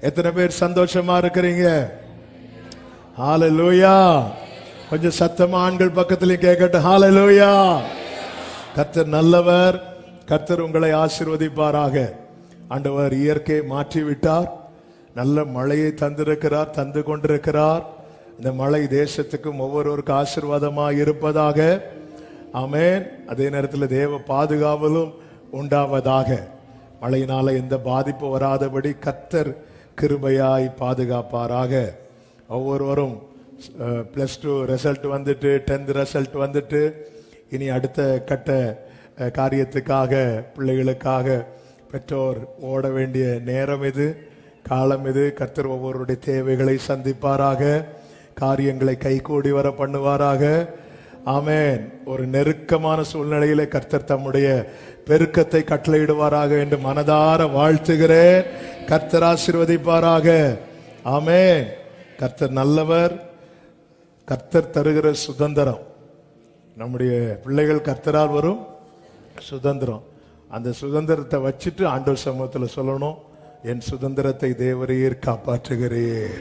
எத்தனை பேர் சந்தோஷமா இருக்கிறீங்க? ஹalleluya. கொஞ்சம் சத்தமா ஆண்கள் பக்கத்துல கேட்கட்டும். ஹalleluya. கர்த்தர் நல்லவர். கர்த்தர் உங்களை ஆசீர்வதிப்பாராக. ஆண்டவர் இயற்கையை மாற்றி விட்டார். நல்ல மழையை தந்திருக்கிறார், தந்து கொண்டிருக்கிறார். இந்த மழை தேசத்துக்கும் ஒவ்வொருவருக்கும் ஆசீர்வாதமாக இருப்பதாக. ஆமென். அதே நேரத்தில் தேவ பாதுகாவலும் உண்டாவதாக. மழையினால எந்த பாதிப்பு வராதபடி கர்த்தர் கிருபையாய் பாதுகாப்பாராக. ஒவ்வொருவரும் +2 ரிசல்ட் வந்துட்டு, 10th ரிசல்ட் வந்துட்டு, இனி அடுத்த கட்ட காரியத்துக்காக பிள்ளைகளுக்காக பெற்றோர் ஓட வேண்டிய நேரம் இது, காலம் இது. கர்த்தர் ஒவ்வொருடைய தேவைகளை சந்திப்பாராக, காரியங்களை கைகூடி வர பண்ணுவாராக. ஆமென். ஒரு நெருக்கமான சூழ்நிலையில கர்த்தர் தம்முடைய பெருக்கத்தை கட்டளையிடுவாராக என்று மனதார வாழ்த்துகிறேன். கர்த்தர் ஆசீர்வதிப்பாராக. ஆமென். கர்த்தர் நல்லவர். கர்த்தர் தருகிற சுதந்திரம், நம்முடைய பிள்ளைகள் கர்த்தரால் வரும் சுதந்திரம். அந்த சுதந்திரத்தை வச்சுட்டு ஆண்டவர் சமூகத்தில் சொல்லணும், என் சுதந்திரத்தை தேவரீர் காப்பாற்றுகிறீர்.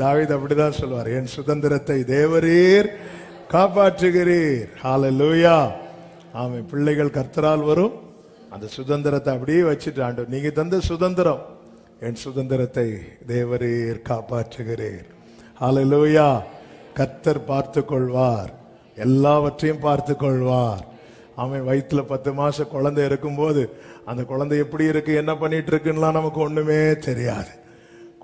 தாவீது அப்படிதான் சொல்வார், என் சுதந்திரத்தை தேவரீர் காப்பாற்றுகிறீர். ஹalleluya. ஆமென். பிள்ளைகள் கர்த்தரால் வரும் அந்த சுதந்திரத்தை அப்படியே வச்சுட்டு, ஆண்டவர் நீங்க தந்த சுதந்திரம், என் சுதந்திரத்தை தேவரீர் காப்பாற்றுகிறீர். ஹalleluya. கர்த்தர் பார்த்து கொள்வார், எல்லாவற்றையும் பார்த்து கொள்வார். அவன் வயிற்றுல 10 மாசம் குழந்தை இருக்கும்போது அந்த குழந்தை எப்படி இருக்கு, என்ன பண்ணிட்டு இருக்குன்னா நமக்கு ஒண்ணுமே தெரியாது.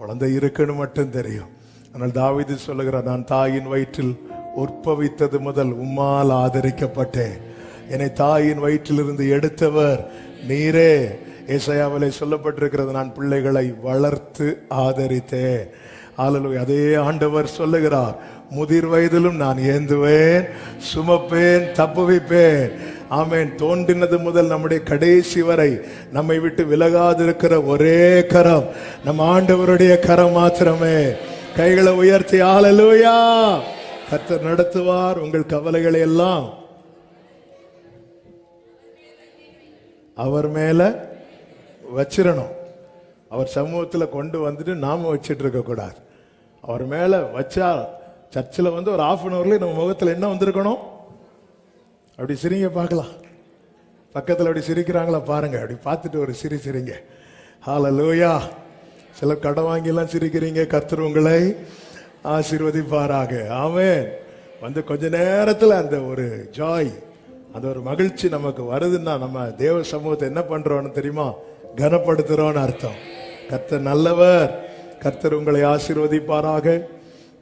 குழந்தை இருக்குன்னு மட்டும் தெரியும். ஆனால் தாவீது சொல்லுகிறார், நான் தாயின் வயிற்றில் உற்பவித்தது முதல் உம்மால் ஆதரிக்கப்பட்டேன், என்னை தாயின் வயிற்றிலிருந்து எடுத்தவர் நீரே. ஏசாயாவிலே சொல்லப்பட்டிருக்கிறது, நான் பிள்ளைகளை வளர்த்து ஆதரித்தேன். ஹalleluya. அதே ஆண்டவர் சொல்லுகிறார், முதிர் வயதிலும் நான் ஏந்துவேன், சுமப்பேன், தப்புவிப்பேன். ஆமென். தோன்றினது முதல் நம்முடைய கடைசி வரை நம்மை விட்டு விலகாதிருக்கிற ஒரே கரம் நம் ஆண்டவருடைய கரம் மாத்திரமே. கைகளை உயர்த்தி ஹalleluya. கர்த்தர் நடத்துவார். உங்கள் கவலைகளை எல்லாம் அவர் மேல வச்சிடணும். அவர் சமூகத்தில் கொண்டு வந்துட்டு நாம வச்சிட்டு இருக்க கூடாது. அவர் மேல வச்சா சர்ச்சில் வந்து ஒரு 1/2 hourல நம்ம முகத்தில் என்ன வந்திருக்கணும்? அப்படி சிரிங்க பார்க்கலாம். பக்கத்தில் அப்படி சிரிக்கிறாங்களா பாருங்க. அப்படி பார்த்துட்டு ஒரு சிரிங்க. ஹalleluya. சில கடன் வாங்கிலாம் சிரிக்கிறீங்க. கர்த்தர் உங்களை ஆசீர்வதிப்பாராக. ஆமென். வந்து கொஞ்ச நேரத்தில் அந்த ஒரு ஜாய், அந்த ஒரு மகிழ்ச்சி நமக்கு வருதுன்னா நம்ம தேவ சமூகத்தை என்ன பண்றோம்னு தெரியுமா? கனப்படுத்துறோம்னு அர்த்தம். கர்த்தர் நல்லவர். கர்த்தர் உங்களை ஆசீர்வதிப்பாராக.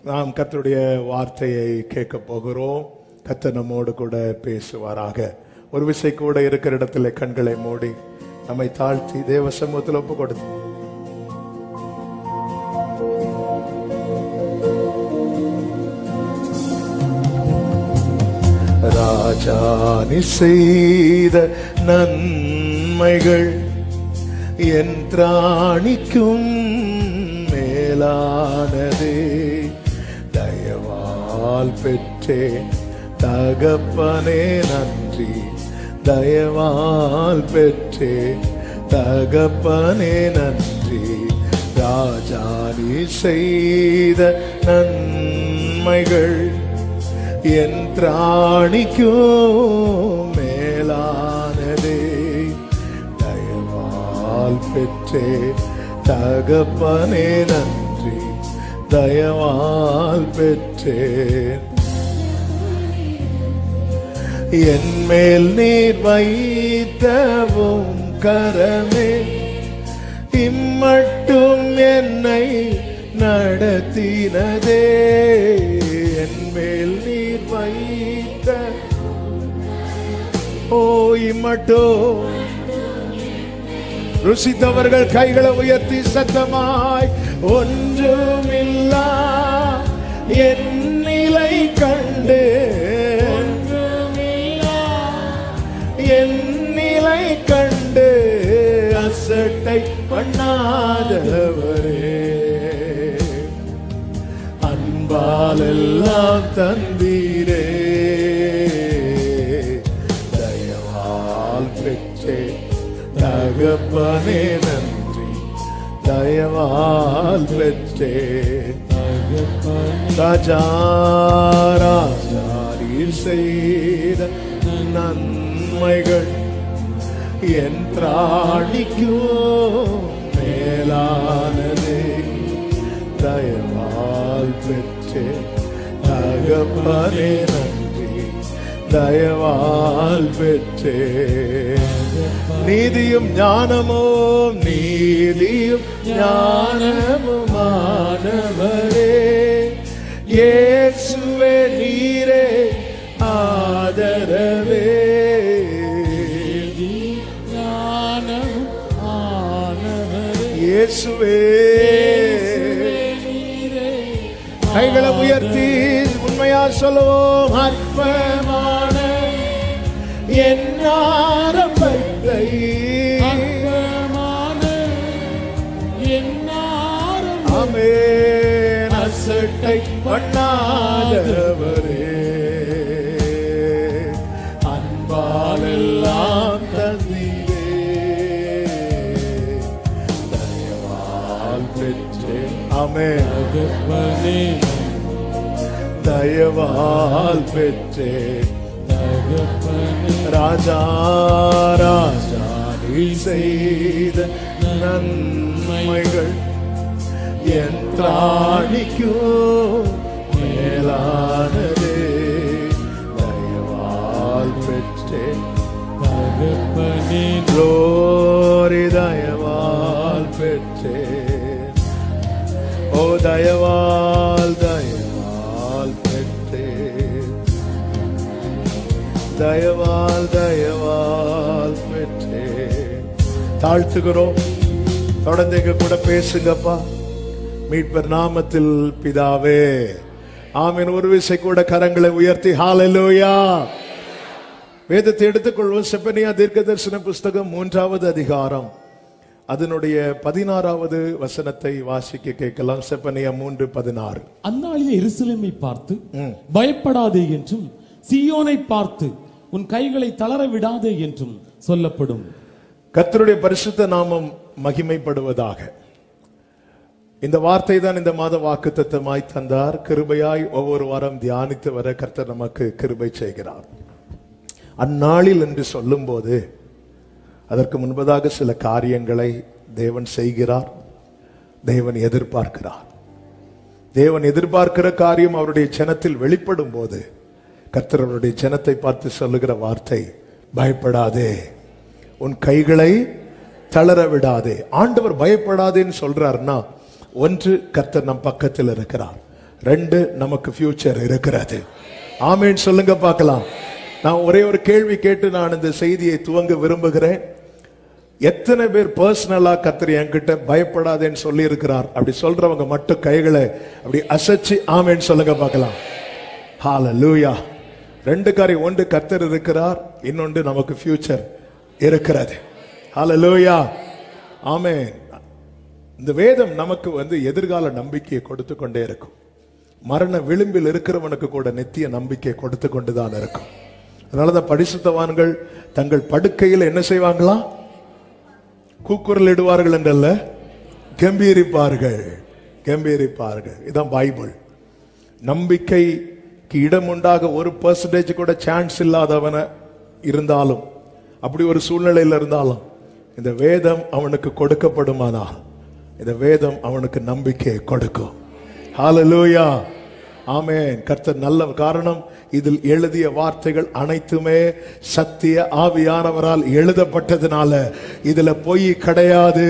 நாம் கர்த்தருடைய வார்த்தையை கேட்க போகிறோம். கர்த்தர் நம்மோடு கூட பேசுவாராக. ஒரு விசை கூட இருக்கிற இடத்துல கண்களை மூடி நம்மை தாழ்த்தி தேவ சமூகத்தில் ஒப்பு கொடுத்து, ராஜா நீ செய்த நன்மைகள் என் திராணிக்கும் மேலானதே, தயவால் பெற்றேன் தகப்பனே நன்றி, தயவால் பெற்றேன் தகப்பனே நன்றி. ராஜா நீ செய்த நன்மைகள் என் திராணிக்கும் மேலானதே, தயவால் பெற்றேன் தகப்பனே நன்றி, தயவால் பெற்றேன். என் மேல் நீர் வைத்தவும் கரமே இம்மட்டும் என்னை நடத்தினதே. என் மேல் நீர் வைத்த ஓ இம்மட்டும். ருசித்தவர்கள் கைகளை உயர்த்தி சத்தமாய், ஒன்றுமில்லா என் நிலை கண்டு, என் நிலை கண்டு அசட்டை பண்ணாதவரே, அன்பால் எல்லாம் தந்தீரே, தயவால் பெற்றே தகப்பனே நன்றி, தயவால் பெற்றேன். ராஜா ராஜாரீர் செய்த நன்மைகள் என் திராணிக்கும் மேலானதே. தயவால் பெற்றேன் தகப்பனே நன்றி, தயவால் பெற்றேன். நீதியும் ஞானமும் நீதியும் ஞானமுமானவரே, இயேசுவே நீரே ஆதரவே. இயேசுவே கைகளை உயர்த்தி உண்மையா சொல்லுவோம். அற்பமான என் ஆரம்பத்தை ஆமென் அசட்டை பண்ணாதவரே, அன்பாலெல்லாம் தந்தீரே. தயவால் பெற்றேன் ஆமென் தயவால் பெற்றேன். ராஜா ராஜா நீ செய்த நன்மைகள் என் திராணிக்கும் மேலானதே. தயவால் பெற்றேன் glory, தயவால் பெற்றேன். ஓ தயவால் தயவால் பெற்றேன், தயவால் தயவால் பெற்றேன். தாழ்த்துகிறோம். தொடர்ந்து எங்க கூட பேசுங்கப்பா. மீட்பர் நாமத்தில் பிதாவே ஆமென். ஒரு விசை கூட கரங்களை உயர்த்தி ஹல்லேலூயா. வேதத்தை எடுத்துக்கொள்வோம். செப்பனியா தீர்க்கதரிசன புஸ்தகம் 3வது அதிகாரம் அதனுடைய 16வது வசனத்தை வாசிக்க கேட்கலாம். செப்பனியா 3:16. அந்நாளிலே எருசலேமை பார்த்து பயப்படாதே என்றும், சீயோனை பார்த்து உன் கைகளை தளர விடாதே என்றும் சொல்லப்படும். கர்த்தருடைய பரிசுத்த நாமம் மகிமைப்படுவதாக. இந்த வார்த்தை தான் இந்த மாத வாக்குத்தத்தமாய் தந்தார். கிருபையாய் ஒவ்வொரு வாரம் தியானித்து வர கர்த்தர் நமக்கு கிருபை செய்கிறார். அந்நாளில் என்று சொல்லும் போது அதற்கு முன்பதாக சில காரியங்களை தேவன் செய்கிறார், தேவன் எதிர்பார்க்கிறார். தேவன் எதிர்பார்க்கிற காரியம் அவருடைய ஜனத்தில் வெளிப்படும் போது கர்த்தர் அவருடைய ஜனத்தை பார்த்து சொல்லுகிற வார்த்தை, பயப்படாதே, உன் கைகளை தளர விடாதே. ஆண்டவர் பயப்படாதேன்னு சொல்றாருன்னா, ஒன்று கர்த்தர் நம் பக்கத்தில் இருக்கிறார், ரெண்டு நமக்கு ஃபியூச்சர் இருக்கிறது. ஆமென் சொல்லுங்க பார்க்கலாம். நான் ஒரே ஒரு கேள்வி கேட்டு நான் இந்த செய்தியை துவங்க விரும்புகிறேன். எத்தனை பேர் பர்சனலா கர்த்தர் என்கிட்ட பயப்படாதேன்னு சொல்லி இருக்கிறார்? அப்படி சொல்றவங்க மட்டும் கைகளை அப்படி அசைச்சு ஆமென் சொல்லுங்க பார்க்கலாம். ஹல்லேலூயா. ரெண்டு காரியம், ஒன்று கர்த்தர் இருக்கிறார், இன்னொன்று நமக்கு ஃபியூச்சர் இருக்கிறது. ஹல்லேலூயா. ஆமென். இந்த வேதம் நமக்கு எதிர்கால நம்பிக்கையை கொடுத்து கொண்டே இருக்கும். மரண விளிம்பில் இருக்கிறவனுக்கு கூட நித்திய நம்பிக்கை கொடுத்து கொண்டுதான் இருக்கும். அதனாலதான் பரிசுத்தவான்கள் தங்கள் படுக்கையில் என்ன செய்வாங்களா? கூக்குரல் இடுவார்கள் என்றல்ல, கம்பீரிப்பார்கள், கம்பீரிப்பார்கள். இதான் பைபிள். நம்பிக்கைக்கு இடம் உண்டாக 1% கூட சான்ஸ் இல்லாதவன இருந்தாலும், அப்படி ஒரு சூழ்நிலையில் இருந்தாலும், இந்த வேதம் அவனுக்கு கொடுக்கப்படுமானால் இந்த வேதம் அவனுக்கு நம்பிக்கையை கொடுக்கும். ஹல்லேலூயா. ஆமென். கர்த்தர் நல்ல காரணம், இதில் எழுதிய வார்த்தைகள் அனைத்துமே சத்திய ஆவியானவரால் எழுதப்பட்டதுனால இதுல பொய் கிடையாது.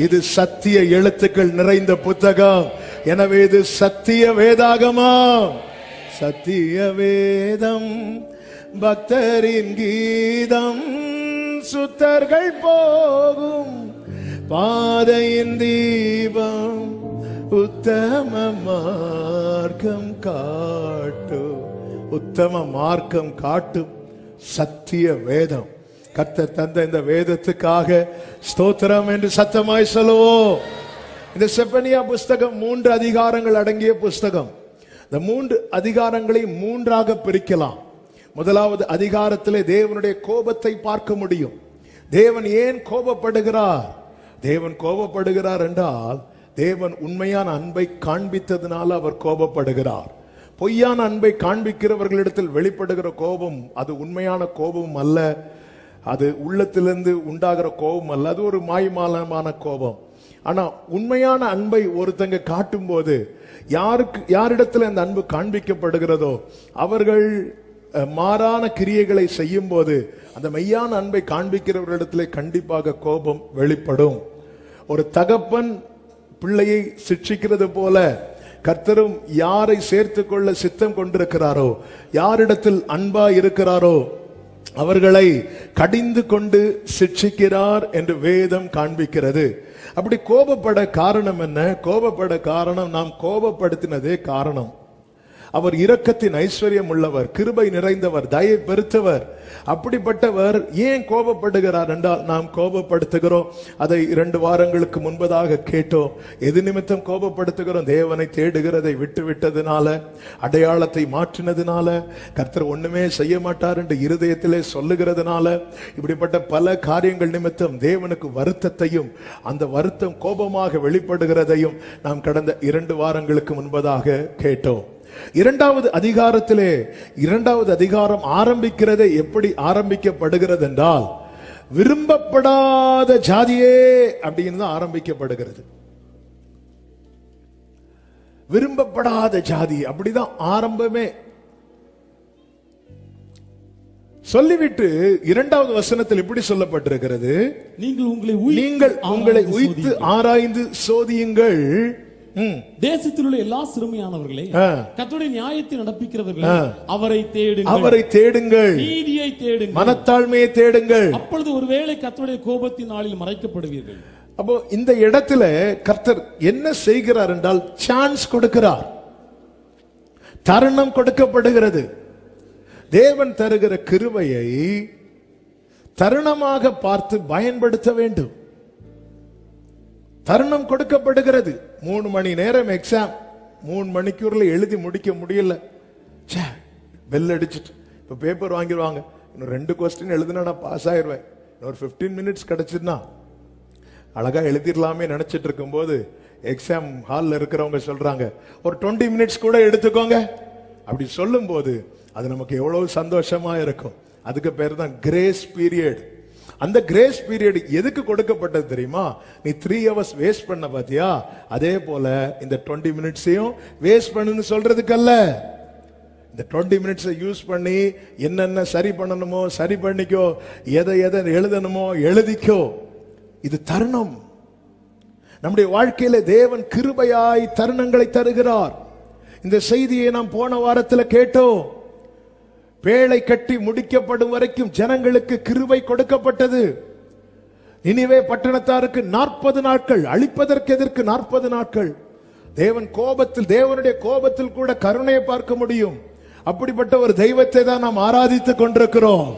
இது சத்திய எழுத்துக்கள் நிறைந்த புத்தகம். எனவே இது சத்திய வேதாகமம். சத்திய வேதம் பக்தரின் கீதம், சுத்தர்கள் போகும் பாதையின் தீபம், உத்தம மார்க்கம் காட்டும், உத்தம மார்க்கம் காட்டும் சத்திய வேதம். கர்த்தர் தந்த இந்த வேதத்துக்காக ஸ்தோத்திரம் என்று சத்தமாய் சொல்லுவோம். இந்த செப்பனியா புஸ்தகம் 3 அதிகாரங்கள் அடங்கிய புஸ்தகம். இந்த 3 அதிகாரங்களை 3ஆக பிரிக்கலாம். முதலாவது அதிகாரத்திலே தேவனுடைய கோபத்தை பார்க்க முடியும். தேவன் ஏன் கோபப்படுகிறார், தேவன் கோபப்படுகிறார் என்றால் தேவன் உண்மையான அன்பை காண்பித்ததுனால அவர் கோபப்படுகிறார். பொய்யான அன்பை காண்பிக்கிறவர்களிடத்தில் வெளிப்படுகிற கோபம் அது உண்மையான கோபம் அல்ல, அது உள்ளத்திலிருந்து உண்டாகிற கோபம் அல்ல, அது ஒரு மாய்மாலமான கோபம். ஆனா உண்மையான அன்பை ஒருத்தங்க காட்டும் போது யாரிடத்தில் அந்த அன்பு காண்பிக்கப்படுகிறதோ அவர்கள் மாறான கிரியைகளை செய்யும் போது அந்த மெய்யான அன்பை காண்பிக்கிறவர்களிடத்தில் கண்டிப்பாக கோபம் வெளிப்படும். ஒரு தகப்பன் பிள்ளையை சிட்சிக்கிறது போல கர்த்தரும் யாரை சேர்த்துக் கொள்ள சித்தம் கொண்டிருக்கிறாரோ, யாரிடத்தில் அன்பா இருக்கிறாரோ அவர்களை கடிந்து கொண்டு சிட்சிக்கிறார் என்று வேதம் காண்பிக்கிறது. அப்படி கோபப்பட காரணம் என்ன? கோபப்பட காரணம் நாம் கோபப்படுத்தினதே காரணம். அவர் இரக்கத்தின் ஐஸ்வர்யம் உள்ளவர், கிருபை நிறைந்தவர், தயை பெருத்தவர். அப்படிப்பட்டவர் ஏன் கோபப்படுகிறார் என்றால் நாம் கோபப்படுத்துகிறோம். அதை 2 வாரங்களுக்கு முன்பதாக கேட்டோம். எது நிமித்தம் கோபப்படுத்துகிறோம்? தேவனை தேடுகிறதை விட்டு விட்டதுனால, அடையாளத்தை மாற்றினதுனால, கர்த்தர் ஒண்ணுமே செய்ய மாட்டார் என்று இருதயத்திலே சொல்லுகிறதுனால, இப்படிப்பட்ட பல காரியங்கள் நிமித்தம் தேவனுக்கு வருத்தத்தையும் அந்த வருத்தம் கோபமாக வெளிப்படுகிறதையும் நாம் கடந்த 2 வாரங்களுக்கு முன்பதாக கேட்டோம். 2வது அதிகாரத்திலே 2வது அதிகாரம் ஆரம்பிக்கிறதே எப்படி ஆரம்பிக்கப்படுகிறது என்றால், விரும்பப்படாத ஜாதியே அப்படின்னு தான் ஆரம்பிக்கப்படுகிறது. விரும்பப்படாத ஜாதி அப்படிதான் ஆரம்பமே. சொல்லிவிட்டு 2வது வசனத்தில் இப்படி சொல்லப்பட்டிருக்கிறது, நீங்கள் உங்களை உய்த்து ஆராய்ந்து சோதியுங்கள். தேசத்தில் உள்ள எல்லா சிறுமையானவர்களே, கர்த்தருடைய நியாயத்தை நடப்பிக்கிறவர்களே, அவரை தேடுங்கள், நீதியை தேடுங்கள், மனத்தாழ்மையை தேடுங்கள். அப்பொழுது ஒருவேளை கர்த்தருடைய கோபத்தின் நாளில் மறைக்கப்படுவீர்கள். அப்போ இந்த இடத்துல கர்த்தர் என்ன செய்கிறார் என்றால் சான்ஸ் கொடுக்கிறார், தருணம் கொடுக்கப்படுகிறது. தேவன் தருகிற கிருபையை தருணமாக பார்த்து பயன்படுத்த வேண்டும். தருணம் கொடுக்கப்படுகிறது. 3 மணி நேரம் எக்ஸாம், 3 மணிக்கூர்ல எழுதி முடிக்க முடியல, பெல் அடிச்சுட்டு இப்ப பேப்பர் வாங்கிடுவாங்க, இன்னும் 2 கொஸ்டின் எழுதுனா நான் பாஸ் ஆயிடுவேன், இன்னொரு 15 மினிட்ஸ் கிடைச்சிருந்தா அழகா எழுதிடலாமே நினைச்சிட்டு இருக்கும் போது எக்ஸாம் ஹால்ல இருக்கிறவங்க சொல்றாங்க ஒரு 20 மினிட்ஸ் கூட எடுத்துக்கோங்க. அப்படி சொல்லும் போது அது நமக்கு எவ்வளவு சந்தோஷமா இருக்கும். அதுக்கு பேர் தான் கிரேஸ் பீரியட். அந்த கிரேஸ் பீரியட் எதுக்கு கொடுக்கப்பட்டது தெரியுமா? நீ 3 hours வேஸ்ட் பண்ண பாத்தியா, அதே போல இந்த 20 மினிட்ஸையும் வேஸ்ட் பண்ணுன்னு சொல்றதுக்கல்ல. இந்த 20 மினிட்ஸை யூஸ் பண்ணி என்னென்ன சரி பண்ணணுமோ சரி பண்ணிக்கோ, எதை எழுதணுமோ எழுதிக்கோ. இது தருணம். நம்முடைய வாழ்க்கையில தேவன் கிருபையாய் தருணங்களை தருகிறார். இந்த செய்தியை நாம் போன வாரத்தில் கேட்டோம். பேழை கட்டி முடிக்கப்படும் வரைக்கும் ஜனங்களுக்கு கிருபை கொடுக்கப்பட்டது. நினிவே பட்டணத்தாருக்கு 40 நாட்கள், அழிப்பதற்கு எதற்கு 40 நாட்கள். தேவனுடைய கோபத்தில் கூட கருணையை பார்க்க முடியும். அப்படிப்பட்ட ஒரு தெய்வத்தை தான் நாம் ஆராதித்துக் கொண்டிருக்கிறோம்.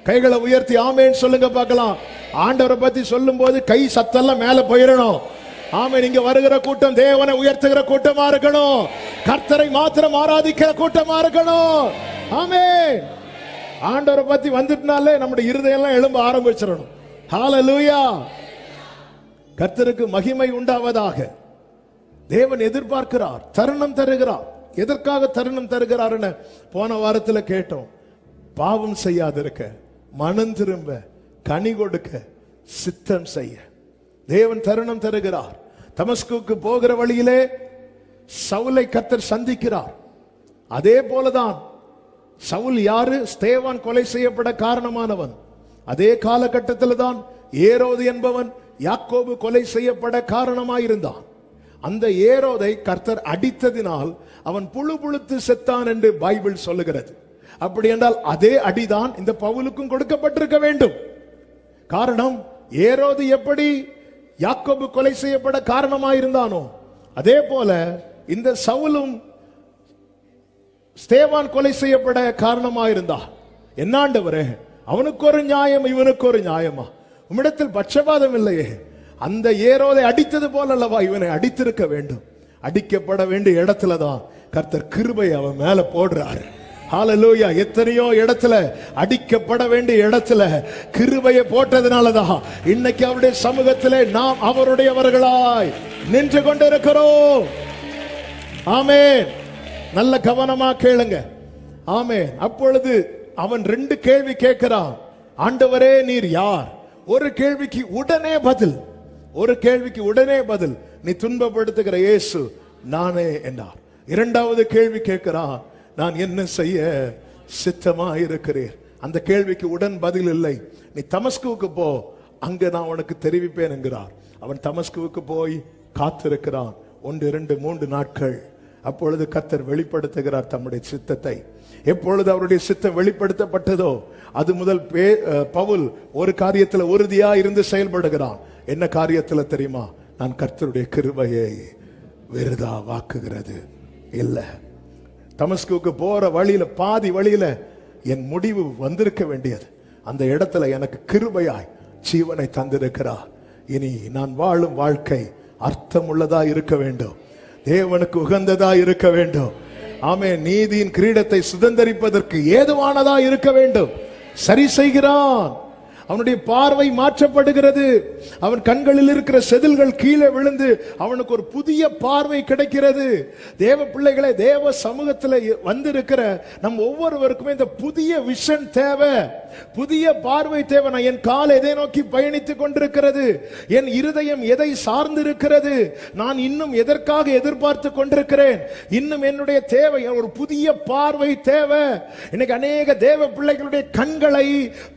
கைகளை உயர்த்தி ஆமேன் சொல்லுங்க பார்க்கலாம். ஆண்டவரை பத்தி சொல்லும் போது கை சத்தெல்லாம் மேல போயிடணும். ஆமென். இங்க வருகிற கூட்டம் தேவனை உயர்த்துகிற கூட்டமா இருக்கணும். கர்த்தரை மாத்திரம் ஆராதிக்கிற கூட்டமா இருக்கணும். ஆமென். ஆண்டவரை பத்தி வந்துட்டனாலே நம்முடைய இருதயம் எழும்ப ஆரம்பிச்சிடணும். ஹல்லேலூயா. கர்த்தருக்கு மகிமை உண்டாவதாக. தேவன் எதிர்பார்க்கிறார், தருணம் தருகிறார். எதற்காக தருணம் தருகிறார் போன வாரத்தில் கேட்டோம். பாவம் செய்யாதிருக்க, மனம் திரும்ப, கனி கொடுக்க, சித்தம் செய்ய தேவன் தருணம் தருகிறார். தமஸ்குக்கு போகிற வழியிலே சவுலை கர்த்தர் சந்திக்கிறார். அதே போலதான் சவுல் யாரு? ஸ்தேவான் கொலை செய்யப்பட காரணமானவன். அதே காலகட்டத்தில் தான் ஏரோது என்பவன் யாக்கோபு கொலை செய்யப்பட காரணமாயிருந்தான். அந்த ஏரோதை கர்த்தர் அடித்ததினால் அவன் புழு புழுத்து செத்தான் என்று பைபிள் சொல்லுகிறது. அப்படி என்றால் அதே அடிதான் இந்த பவுலுக்கும் கொடுக்கப்பட்டிருக்க வேண்டும். காரணம், ஏரோது எப்படி யாக்கோபு கொலை செய்யப்பட காரணமாயிருந்தானோ அதே போல இந்த சவுலும் ஸ்தேவான் கொலை செய்யப்பட காரணமாயிருந்தான். என்னாண்டவரே, அவனுக்கு ஒரு நியாயம், இவனுக்கு ஒரு நியாயமா? உம்மிடத்தில் பட்சபாதம் இல்லையே. அந்த ஏரோதை அடித்தது போல அல்லவா இவனை அடித்திருக்க வேண்டும். அடிக்கப்பட வேண்டிய இடத்துல தான் கர்த்தர் கிருபை அவன் மேல போடுறாரு. ஹalleluya. எத்தனையோ இடத்துல அடிக்கப்பட வேண்டிய இடத்துல கிருபையை போட்டதனாலதான் இன்னைக்கு அவருடைய சமூகத்திலே நாம் அவருடையவர்களாய் நின்று கொண்டிருக்கிறோம். ஆமென். நல்ல கவனமா கேளுங்க. ஆமென். அப்பொழுது அவன் 2 கேள்வி கேட்கிறான். ஆண்டவரே நீர் யார்? ஒரு கேள்விக்கு உடனே பதில், நீ துன்பப்படுத்துகிற இயேசு நானே என்றார். 2வது கேள்வி கேட்கிறான், நான் என்ன செய்ய சித்தமா இருக்கிறேன்? அந்த கேள்விக்கு உடன் பதில் இல்லை. நீ தமஸ்குவுக்கு போ, அங்க நான் உனக்கு தெரிவிப்பேன் என்கிறார். அவன் தமஸ்குவுக்கு போய் காத்திருக்கிறான் 1, 2, 3 நாட்கள். அப்பொழுது கர்த்தர் வெளிப்படுத்துகிறார் தம்முடைய சித்தத்தை. எப்பொழுது அவருடைய சித்தம் வெளிப்படுத்தப்பட்டதோ அது முதல் பவுல் ஒரு காரியத்துல உறுதியா இருந்து செயல்படுகிறான். என்ன காரியத்துல தெரியுமா? நான் கர்த்தருடைய கிருபையை வெறுதா வாக்குகிறது இல்ல. தமஸ்குவுக்கு போற வழியில பாதி வழியில என் முடிவு வந்திருக்க வேண்டியது. அந்த இடத்துல எனக்கு கிருபையாய் ஜீவனை தந்திருக்கிறார். இனி நான் வாழும் வாழ்க்கை அர்த்தமுள்ளதா இருக்க வேண்டும், தேவனுக்கு உகந்ததா இருக்க வேண்டும். ஆமென். நீதியின் கிரீடத்தை சுதந்தரிப்பதற்கு ஏதுவானதா இருக்க வேண்டும். சரி செய்கிறான். அவனுடைய பார்வை மாற்றப்படுகிறது. அவன் கண்களில் இருக்கிற செதில்கள் கீழே விழுந்து அவனுக்கு ஒரு புதிய பார்வை கிடைக்கிறது. தேவ பிள்ளைகளை, தேவ சமூகத்தில் வந்திருக்கிற நம் ஒவ்வொருவருக்குமே இந்த புதிய விஷன் தேவை, புதிய பார்வை தேவை. நான் என் கால் எதை நோக்கி பயணித்துக் கொண்டிருக்கிறது, என் இருதயம் எதை சார்ந்திருக்கிறது, நான் இன்னும் எதற்காக எதிர்பார்த்து கொண்டிருக்கிறேன், இன்னும் என்னுடைய தேவை ஒரு புதிய பார்வை தேவை. இன்னைக்கு அநேக தேவ பிள்ளைகளுடைய கண்களை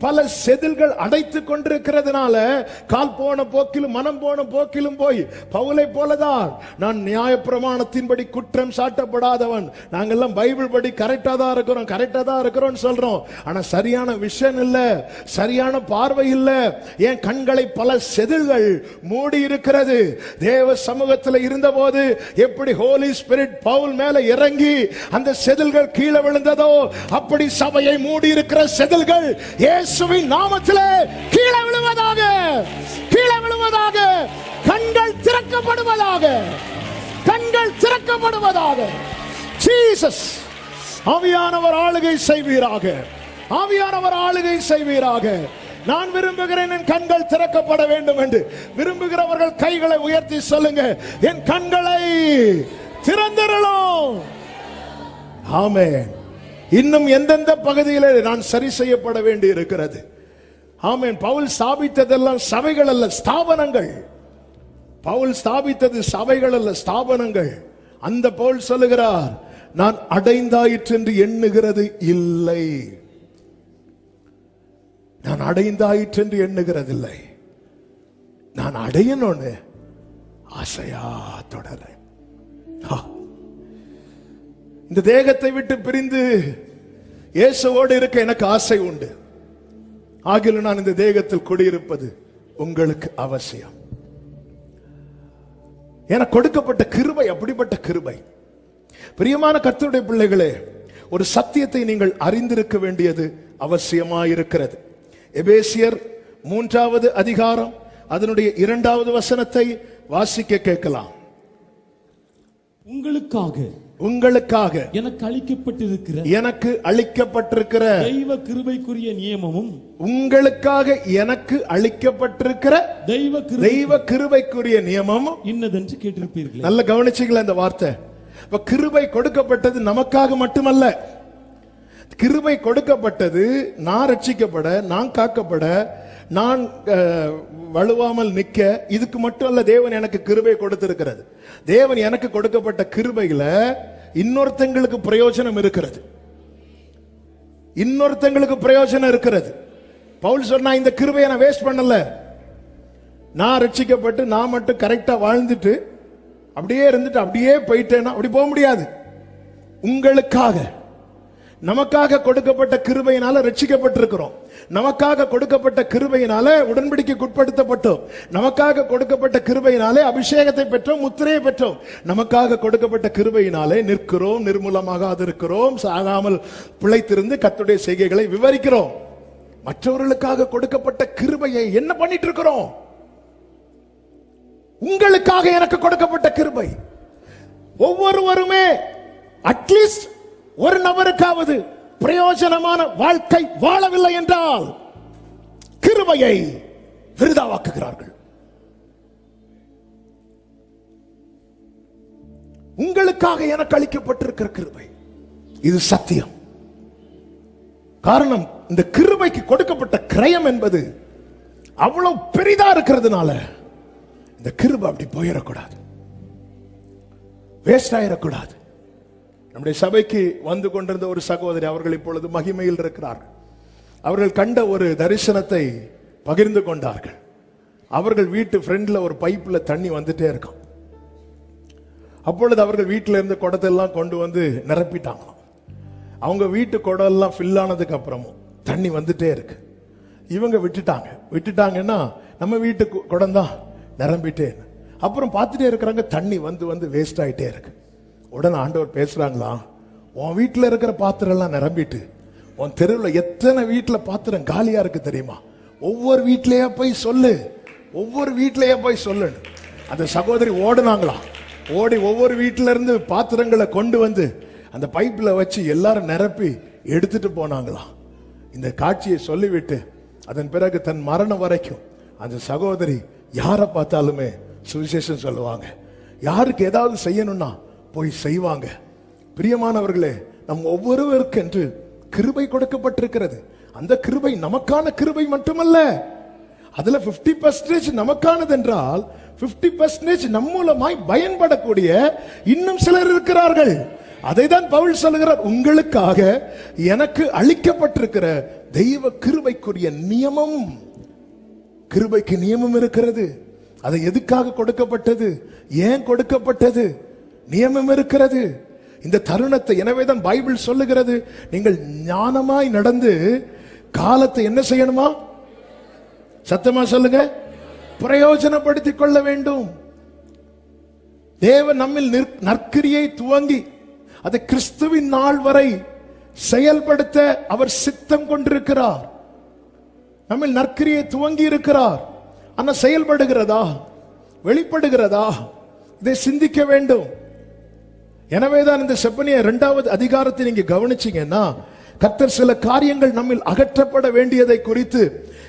பல செதில்கள் அடைத்துக் கொண்டிருக்கிறதுனால கால் போன போக்கிலும் மனம் போன போக்கிலும் போய் பவுலை போலதான் நான் நியாயப்பிரமாணத்தின்படி குற்றம் சாட்டப்படாதவன், நாங்கெல்லாம் பைபிள் படி கரெக்டா தான் இருக்கிறோம் சொல்றோம். ஆனா சரியான விஷன் இல்ல, சரியான பார்வை இல்ல. என் கண்களை பல செதில்கள் மூடி இருக்கிறது. தேவ சமூகத்தில் இருந்தபோது எப்படி ஹோலி ஸ்பிரிட் பவுல் மேல இறங்கி அந்த செதில்கள் கீழே விழுந்ததோ அப்படி சபையை மூடி இருக்கிற செதில்கள் இயேசுவின் நாமத்திலே கீழே விழுவதாக, கீழே விழுவதாக. கண்கள் திறக்கப்படுவதாக, கண்கள் திறக்கப்படுவதாக. ஜீசஸ். ஆவியானவர் ஆளுகை செய்வீராக, ஆவியானவர் ஆளுகை செய்வீராக. நான் விரும்புகிறேன் என் கண்கள் திறக்கப்பட வேண்டும் என்று விரும்புகிறவர்கள் கைகளை உயர்த்தி சொல்லுங்க, என் கண்களை திறந்தருளும். ஆமென். இன்னும் எந்தெந்த பகுதியிலே நான் சரி செய்யப்பட வேண்டி இருக்கிறது. ஆமென். பவுல் ஸ்தாபித்ததெல்லாம் சபைகள் அல்ல, ஸ்தாபனங்கள். பவுல் ஸ்தாபித்தது சபைகள் அல்ல, ஸ்தாபனங்கள். அந்த பவுல் சொல்லுகிறார், நான் அடைந்தாயிற்று என்று எண்ணுகிறது இல்லை, நான் அடைந்தாயிற்று என்று எண்ணுகிறது இல்லை, நான் அடையணும்னு ஆசையா தொடர்றேன். இந்த தேகத்தை விட்டு பிரிந்து இயேசுவோடு இருக்க எனக்கு ஆசை உண்டு. ஆகிலும் நான் இந்த தேகத்தில் குடியிருப்பது உங்களுக்கு அவசியம். எனக்கு கொடுக்கப்பட்ட கிருபை அப்படிப்பட்ட கிருபை. பிரியமான கர்த்தருடைய பிள்ளைகளே, ஒரு சத்தியத்தை நீங்கள் அறிந்திருக்க வேண்டியது அவசியமாயிருக்கிறது. எபேசியர் 3வது அதிகாரம் அதனுடைய 2வது வசனத்தை வாசிக்க கேட்கலாம். உங்களுக்காக எனக்கு அளிக்கப்பட்டிருக்கிற தெய்வ கிருபைக்குரிய நியமமும், உங்களுக்காக எனக்கு அளிக்கப்பட்டிருக்கிற தெய்வ கிருபைக்குரிய நியமமும் இன்னதென்று கேட்டிருப்பீர்கள். நல்ல கவனிச்சீங்களா இந்த வார்த்தை? இப்ப கிருபை கொடுக்கப்பட்டது நமக்காக மட்டுமல்ல. கிருபை கொடுக்கப்பட்டது நான் ரட்சிக்கப்பட, நான் காக்கப்பட, நான் வலுவாமல் நிக்க, இதுக்கு மட்டும் அல்ல. தேவன் எனக்கு கிருபை கொடுத்திருக்கிறது. தேவன் எனக்கு கொடுக்கப்பட்ட கிருபையில இன்னொருத்தங்களுக்கு பிரயோஜனம் இருக்கிறது, இன்னொருத்தங்களுக்கு பிரயோஜனம் இருக்கிறது. பவுல் சொன்னா, இந்த கிருபையை நான் வேஸ்ட் பண்ணல, நான் ரட்சிக்கப்பட்டு நான் மட்டும் கரெக்டா வாழ்ந்துட்டு அப்படியே இருந்துட்டு அப்படியே போயிட்டேன்னா அப்படி போக முடியாது. உங்களுக்காக, நமக்காக கொடுக்கப்பட்ட கிருபையினால ரட்சிக்கப்பட்டிருக்கிறோம். நமக்காக கொடுக்கப்பட்ட கிருபையினால உடன்படிக்கைக்கு உட்படுத்தப்பட்டோம். நமக்காக கொடுக்கப்பட்ட கிருபையினாலே அபிஷேகத்தை பெற்றோம், முத்திரையை பெற்றோம். நமக்காக கொடுக்கப்பட்ட கிருபையினாலே நிற்கிறோம், நிர்மூலமாக இருக்கிறோம், சாகாமல் பிழைத்திருந்து கர்த்தருடைய செய்கைகளை விவரிக்கிறோம். மற்றவர்களுக்காக கொடுக்கப்பட்ட கிருபையை என்ன பண்ணிட்டு இருக்கிறோம்? உங்களுக்காக எனக்கு கொடுக்கப்பட்ட கிருபை. ஒவ்வொருவருமே அட்லீஸ்ட் ஒரு நபருக்காவது பிரயோஜனமான வாழ்க்கை வாழவில்லை என்றால் கிருபையை விருதாவாக்குகிறார்கள். உங்களுக்காக எனக்கு அளிக்கப்பட்டிருக்கிற கிருபை இது சத்தியம். காரணம், இந்த கிருபைக்கு கொடுக்கப்பட்ட கிரயம் என்பது அவ்வளவு பெரிதா இருக்கிறதுனால இந்த கிருபை அப்படி போயிடக்கூடாது, வேஸ்ட் ஆயிடக்கூடாது. நம்முடைய சபைக்கு வந்து கொண்டிருந்த ஒரு சகோதரி, அவர்கள் இப்பொழுது மகிமையில் இருக்கிறார்கள். அவர்கள் கண்ட ஒரு தரிசனத்தை பகிர்ந்து கொண்டார்கள். அவர்கள் வீட்டு ஃப்ரெண்ட்ல ஒரு பைப்ல தண்ணி வந்துட்டே இருக்கும். அப்பொழுது அவர்கள் வீட்டில இருந்து குடத்தெல்லாம் கொண்டு வந்து நிரப்பிட்டாங்க. அவங்க வீட்டு குடம்லாம் ஃபில் ஆனதுக்கு அப்புறமும் தண்ணி வந்துட்டே இருக்கு. இவங்க விட்டுட்டாங்கன்னா நம்ம வீட்டு குடம் தான் நிரம்பிட்டே. அப்புறம் பார்த்துட்டே இருக்கிறாங்க, தண்ணி வந்து வந்து வேஸ்ட் ஆயிட்டே இருக்கு. உடனே ஆண்டவர் பேசுறாங்களா, உன் வீட்டில் இருக்கிற பாத்திரம் எல்லாம் நிரம்பிட்டு உன் தெருவில் எத்தனை வீட்டில் பாத்திரம் காலியா இருக்கு தெரியுமா? ஒவ்வொரு வீட்லயே போய் சொல்லு, ஒவ்வொரு வீட்லயே போய் சொல்லு. அந்த சகோதரி ஓடுனாங்களாம். ஓடி ஒவ்வொரு வீட்டில இருந்து பாத்திரங்களை கொண்டு வந்து அந்த பைப்பில் வச்சு எல்லாரும் நிரப்பி எடுத்துட்டு போனாங்களாம். இந்த காட்சியை சொல்லிவிட்டு அதன் பிறகு தன் மரணம் வரைக்கும் அந்த சகோதரி யாரை பார்த்தாலுமே சுவிசேஷம் சொல்லுவாங்க. யாருக்கு ஏதாவது செய்யணும்னா போய் செய்வாங்க. பிரியமானவர்களே, நம் ஒவ்வொருவருக்கு என்று கிருபை கொடுக்கப்பட்டிருக்கிறது. அந்த கிருபை நமக்கான கிருபை மட்டுமல்ல, அதுல 50% நமக்கானது என்றால் 50% நம் மூலமாய் பயன்படக்கூடிய இன்னும் சிலர் இருக்கிறார்கள். அதை தான் பவுல் சொல்லுகிறார், உங்களுக்காக எனக்கு அளிக்கப்பட்டிருக்கிற தெய்வ கிருபைக்குரிய நியமம். கிருபைக்கு நியமம் இருக்கிறது. அது எதுக்காக கொடுக்கப்பட்டது, ஏன் கொடுக்கப்பட்டது, நியமம் இருக்கிறது. இந்த தருணத்தை எனவேதான் பைபிள் சொல்லுகிறது, நீங்கள் ஞானமாய் நடந்து காலத்தை என்ன செய்யணுமா? சத்தமா சொல்லுங்க, பிரயோஜனப்படுத்திக் கொள்ள வேண்டும். தேவன் நம்மில் நற்கிரியை துவங்கி அதை கிறிஸ்துவின் நாள் வரை செயல்படுத்த அவர் சித்தம் கொண்டிருக்கிறார். நம்மில் நற்கிரியை துவங்கி இருக்கிறார். ஆனா செயல்படுகிறதா, வெளிப்படுகிறதா, இதை சிந்திக்க வேண்டும். எனவேதான் இந்த செப்பனியா 2வது அதிகாரத்தை நீங்க கவனிச்சீங்கன்னா, கர்த்தர் சில காரியங்கள் நம்மில் அகற்றப்பட வேண்டியதை குறித்து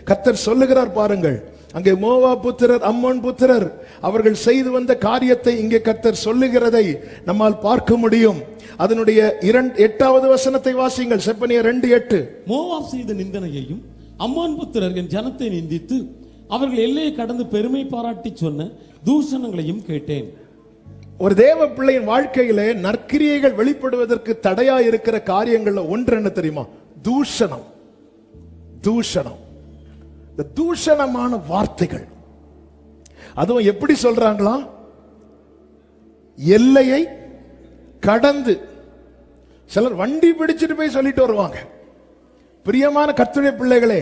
கர்த்தர் சொல்லுகிறார். பாருங்கள், அங்கே மோவா புத்திரர், அம்மோன் புத்திரர் அவர்கள் செய்து வந்த காரியத்தை இங்கே கர்த்தர் சொல்லுகிறதை நம்மால் பார்க்க முடியும். அதனுடைய 8வது வசனத்தை வாசிங்கள். செப்பனியா 2:8. மோவாப் செய்த நிந்தனையையும் அம்மோன் புத்திரர் என் ஜனத்தை நிந்தித்து அவர்கள் எல்லையை கடந்து பெருமை பாராட்டி சொன்ன தூஷணங்களையும் கேட்டேன். ஒரு தேவ பிள்ளையின் வாழ்க்கையிலே நற்கிரியைகள் வெளிப்படுவதற்கு தடையா இருக்கிற காரியங்கள்ல ஒன்று என்ன தெரியுமா? தூஷணம். தூஷணம், இந்த தூஷணமான வார்த்தைகள். அதுவும் எப்படி சொல்றாங்களா? எல்லையை கடந்து. சிலர் வண்டி பிடிச்சிட்டு போய் சொல்லிட்டு வருவாங்க. பிரியமான கர்த்தருடைய பிள்ளைகளே,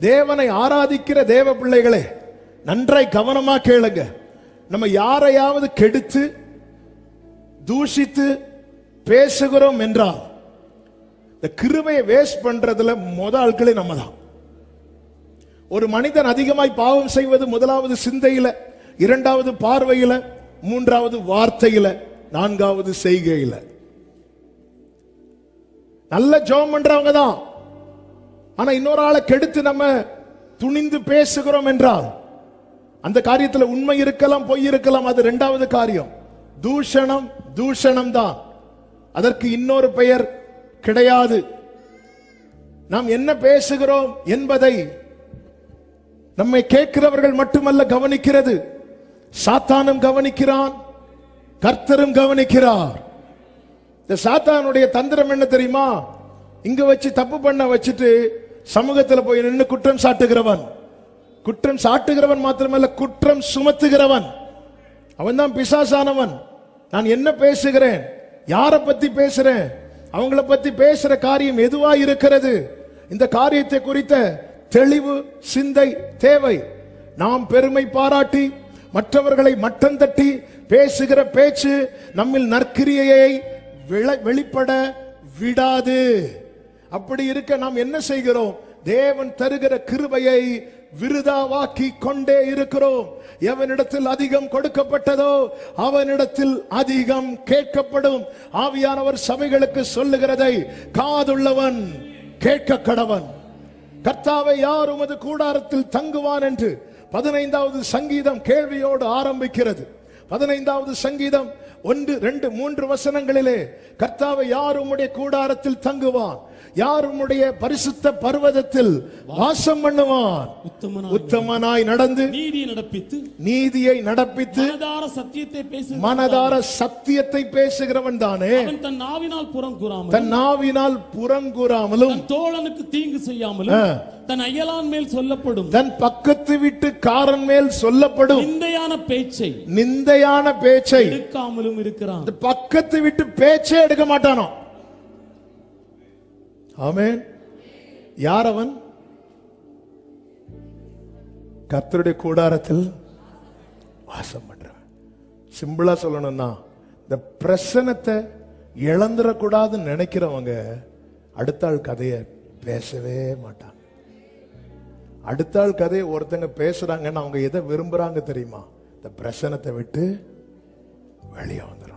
தேவனை ஆராதிக்கிற தேவ பிள்ளைகளே, நன்றாய் கவனமா கேளுங்க. நம்ம யாரையாவது கெடுத்து தூஷித்து பேசுகிறோம் என்றால் இந்த கிருபையை வேஸ்ட் பண்றதுல ஆட்களே நம்ம தான். ஒரு மனிதன் அதிகமாய் பாவம் செய்வது முதலாவது சிந்தையில, 2வது பார்வையில, 3வது வார்த்தையில, 4வது செய்கையில. நல்ல ஜெபம் பண்றவங்க தான், ஆனா இன்னொரு ஆளை கெடுத்து நம்ம துணிந்து பேசுகிறோம் என்றால் அந்த காரியத்தில் உண்மை இருக்கலாம், பொய் இருக்கலாம். அது 2வது காரியம். தூஷணம் தூஷணம் தான், அதற்கு இன்னொரு பெயர் கிடையாது. நாம் என்ன பேசுகிறோம் என்பதை நம்மை கேட்கிறவர்கள் மட்டுமல்ல கவனிக்கிறது, சாத்தானும் கவனிக்கிறான், கர்த்தரும் கவனிக்கிறார். இந்த சாத்தானுடைய தந்திரம் என்ன தெரியுமா? இங்க வச்சு தப்பு பண்ண வச்சுட்டு சமூகத்தில் போய் நின்று குற்றம் சாட்டுகிறவன். குற்றம் சாட்டுகிறவன் மாத்திரமல்ல, குற்றம் சுமத்துகிறவன். அவன் தான் பிசாசானவன். நான் என்ன பேசுகிறேன், யாரை பத்தி பேசுறேன், அவங்கள பத்தி பேசுற காரியம் எதுவா இருக்கிறது, இந்த காரியத்தை குறித்த தெளிவு சிந்தை தேவை. நாம் பெருமை பாராட்டி மற்றவர்களை மட்டம் தட்டி பேசுகிற பேச்சு நம்மில் நற்கிரியையை வெளிப்பட விடாது. அப்படி இருக்க நாம் என்ன செய்கிறோம்? தேவன் தருகிற கிருபையை விருதாவாக்கி கொண்டே இருக்கிறோம். எவனிடத்தில் அதிகம் கொடுக்கப்பட்டதோ அவனிடத்தில் அதிகம் கேட்கப்படும். ஆவியானவர் சபைகளுக்கு சொல்லுகிறதை காதுள்ளவன் கேட்க கடவன். கர்த்தாவே, யார் உமது கூடாரத்தில் தங்குவான் என்று 15வது சங்கீதம் கேள்வியோடு ஆரம்பிக்கிறது. 15வது சங்கீதம் 1, 2, 3 வசனங்களிலே கர்த்தாவே, யார் உம்முடைய கூடாரத்தில் தங்குவான், யார் உம்முடைய பரிசுத்த பர்வதத்தில் வாசம் பண்ணுவான், உத்தமனாய் நடந்து நீதியை நடப்பித்து மனதார சத்தியத்தை பேசுகிறவன் தானே. தன் நாவினால் புறங்கூறாமலும் தோழனுக்கு தீங்கு செய்யாமலும் தன் அயலான் மேல் சொல்லப்படும் தன் பக்கத்து வீட்டுக்காரன் மேல் சொல்லப்படும் நிந்தையான பேச்சை எடுக்காமலும் இருக்கிறான். பக்கத்து வீட்டு பேச்சே எடுக்க மாட்டானோ. ஆமென். யார் அவன்? கர்த்தருடைய கூடாரத்தில் வாசம் பண்றவன். சிம்பிளா சொல்லணும்னா, இந்த பிரசன்னத்தை இழந்துடக்கூடாதுன்னு நினைக்கிறவங்க அடுத்த ஆள் கதையை பேசவே மாட்டாங்க. அடுத்த ஆள் கதையை ஒருத்தங்க பேசுறாங்கன்னா அவங்க எதை விரும்புறாங்க தெரியுமா? இந்த பிரசன்னத்தை விட்டு வெளியே வந்துடணும்.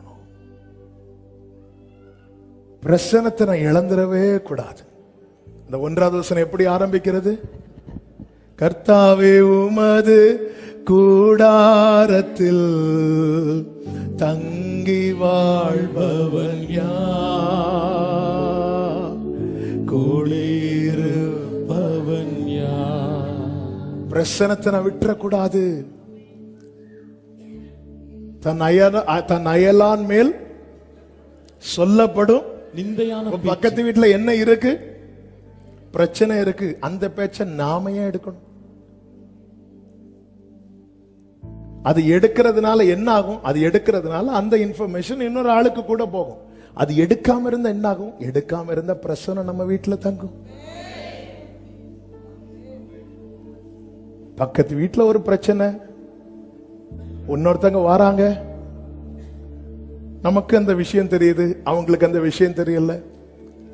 பிரசன்னத்தை நான் இழந்துடவே கூடாது. இந்த 1வது வசனம் எப்படி ஆரம்பிக்கிறது? கர்த்தாவே, உமது கூடாரத்தில் தங்கி வாழ்பவன் யார், குடியிருப்பவன் யார். பிரசன்னத்தை நான் விட்டுறக்கூடாது. தன் அயலான் மேல் சொல்லப்படும் நிந்தையான. பக்கத்து வீட்டுல என்ன இருக்கு? பிரச்சனை இருக்கு. அந்த பேச்ச நாம ஏன் எடுக்கணும்? அது எடுக்கிறதுனால என்ன ஆகும்? அது எடுக்கிறதுனால அந்த இன்ஃபர்மேஷன் இன்னொரு ஆளுக்கு கூட போகும். அது எடுக்காம இருந்தா என்ன ஆகும்? எடுக்காம இருந்த பிரச்சனை நம்ம வீட்டுல தங்கும். பக்கத்து வீட்டுல ஒரு பிரச்சனை, இன்னொருத்தங்க வராங்க, நமக்கு அந்த விஷயம் தெரியுது, அவங்களுக்கு அந்த விஷயம் தெரியல.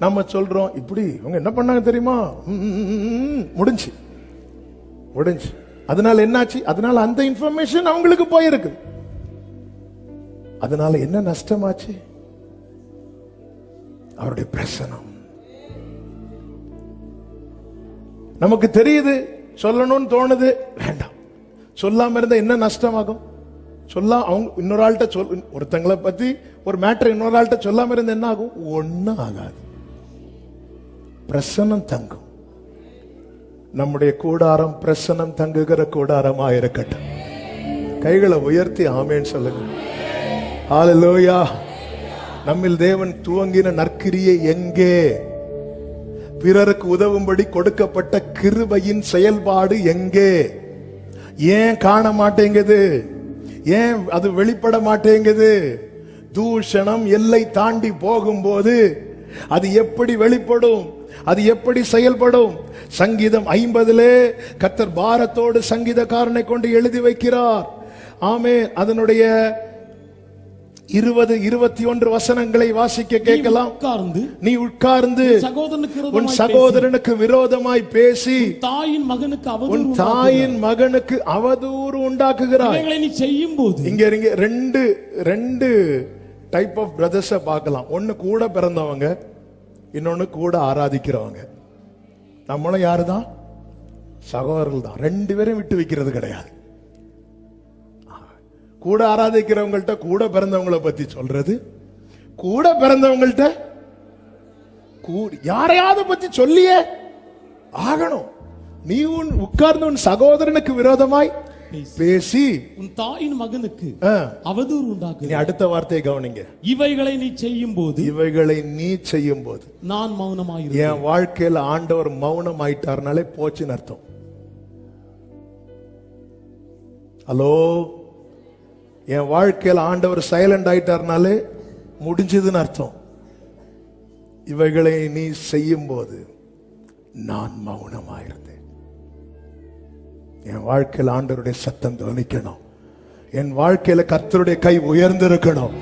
நம்ம சொல்றோம், இப்படி அவங்க என்ன பண்ணாங்க தெரியுமா, முடிஞ்சு. அதனால என்னாச்சு? அதனால அந்த இன்ஃபர்மேஷன் அவங்களுக்கு போயிருக்கு. அதனால என்ன நஷ்டமாச்சு? அவருடைய பிரசனம். நமக்கு தெரியுது, சொல்லணும்னு தோணுது, வேண்டாம். சொல்லாம இருந்தா என்ன நஷ்டமாகும்? அவங்க இன்னொரு ஆள்கிட்ட ஒருத்தங்களை பத்தி ஒரு மேட்டர் இன்னொரு ஆள்கிட்ட சொல்லாம இருந்தா என்ன ஆகும்? ஒன்னும் ஆகாது. பிரசன்னம் தங்கும். நம்முடைய கூடாரம் பிரசன்னம் தங்குகிற கூடாரமா இருக்கட்டும். கைகளை உயர்த்தி ஆமேன்னு சொல்லுங்க. ஹல்லேலூயா. நம்மில் தேவன் துவங்கின நற்கிரியை எங்கே? பிறருக்கு உதவும்படி கொடுக்கப்பட்ட கிருபையின் செயல்பாடு எங்கே? ஏன் காண மாட்டேங்குது? ஏன் அது வெளிப்பட மாட்டேங்குது? தூஷணம் எல்லை தாண்டி போகும்போது அது எப்படி வெளிப்படும்? அது எப்படி செயல்படும்? சங்கீதம் 50 கர்த்தர் பாரத்தோடு சங்கீதக்காரனை கொண்டு எழுதி வைக்கிறார். ஆமே. அதனுடைய 20, 21 வசனங்களை வாசிக்க கேட்கலாம். நீ உட்கார்ந்து உன் சகோதரனுக்கு விரோதமாய் பேசி உன் தாயின் மகனுக்கு அவதூறு உண்டாக்குகிறாய். நீ செய்யும் போது இங்க ரெண்டு டைப் ஆஃப் பிரதர்ஸ பார்க்கலாம். ஒன்னு கூட பிறந்தவங்க, இன்னொன்னு கூட ஆராதிக்கிறவங்க. நம்மளும் யாருதான்? சகோதரர்கள் தான். 2 பேரும் விட்டு வைக்கிறது கிடையாது. கூட ஆராதிக்கிறவங்கள்ட்ட கூட பிறந்தவங்களை பத்தி சொல்றது, கூட பிறந்தவங்கள்ட்ட யாரையாவது பத்தி சொல்லியே ஆகணும். நீ உட்கார்ந்து உன் சகோதரனுக்கு விரோதமாய் பேசி உன் தாயின் மகனுக்கு அவதூறு உண்டாக்கு. நீ அடுத்த வார்த்தையை கவனிங்க. இவைகளை நீ செய்யும் போது நான் மௌனமாயிருந்தேன். என் வாழ்க்கையில ஆண்டவர் மௌனம் ஆயிட்டார்னாலே போச்சுன்னு அர்த்தம். ஹலோ, என் வாழ்க்கையில் ஆண்டவர் சைலண்ட் ஆயிட்டார்னாலே முடிஞ்சதுன்னு அர்த்தம். இவைகளை நீ செய்யும் போது நான் மௌனமாயிருந்தேன். என் வாழ்க்கையில் ஆண்டவருடைய சத்தம் துவனிக்கணும். என் வாழ்க்கையில கர்த்தருடைய கை உயர்ந்திருக்கணும்.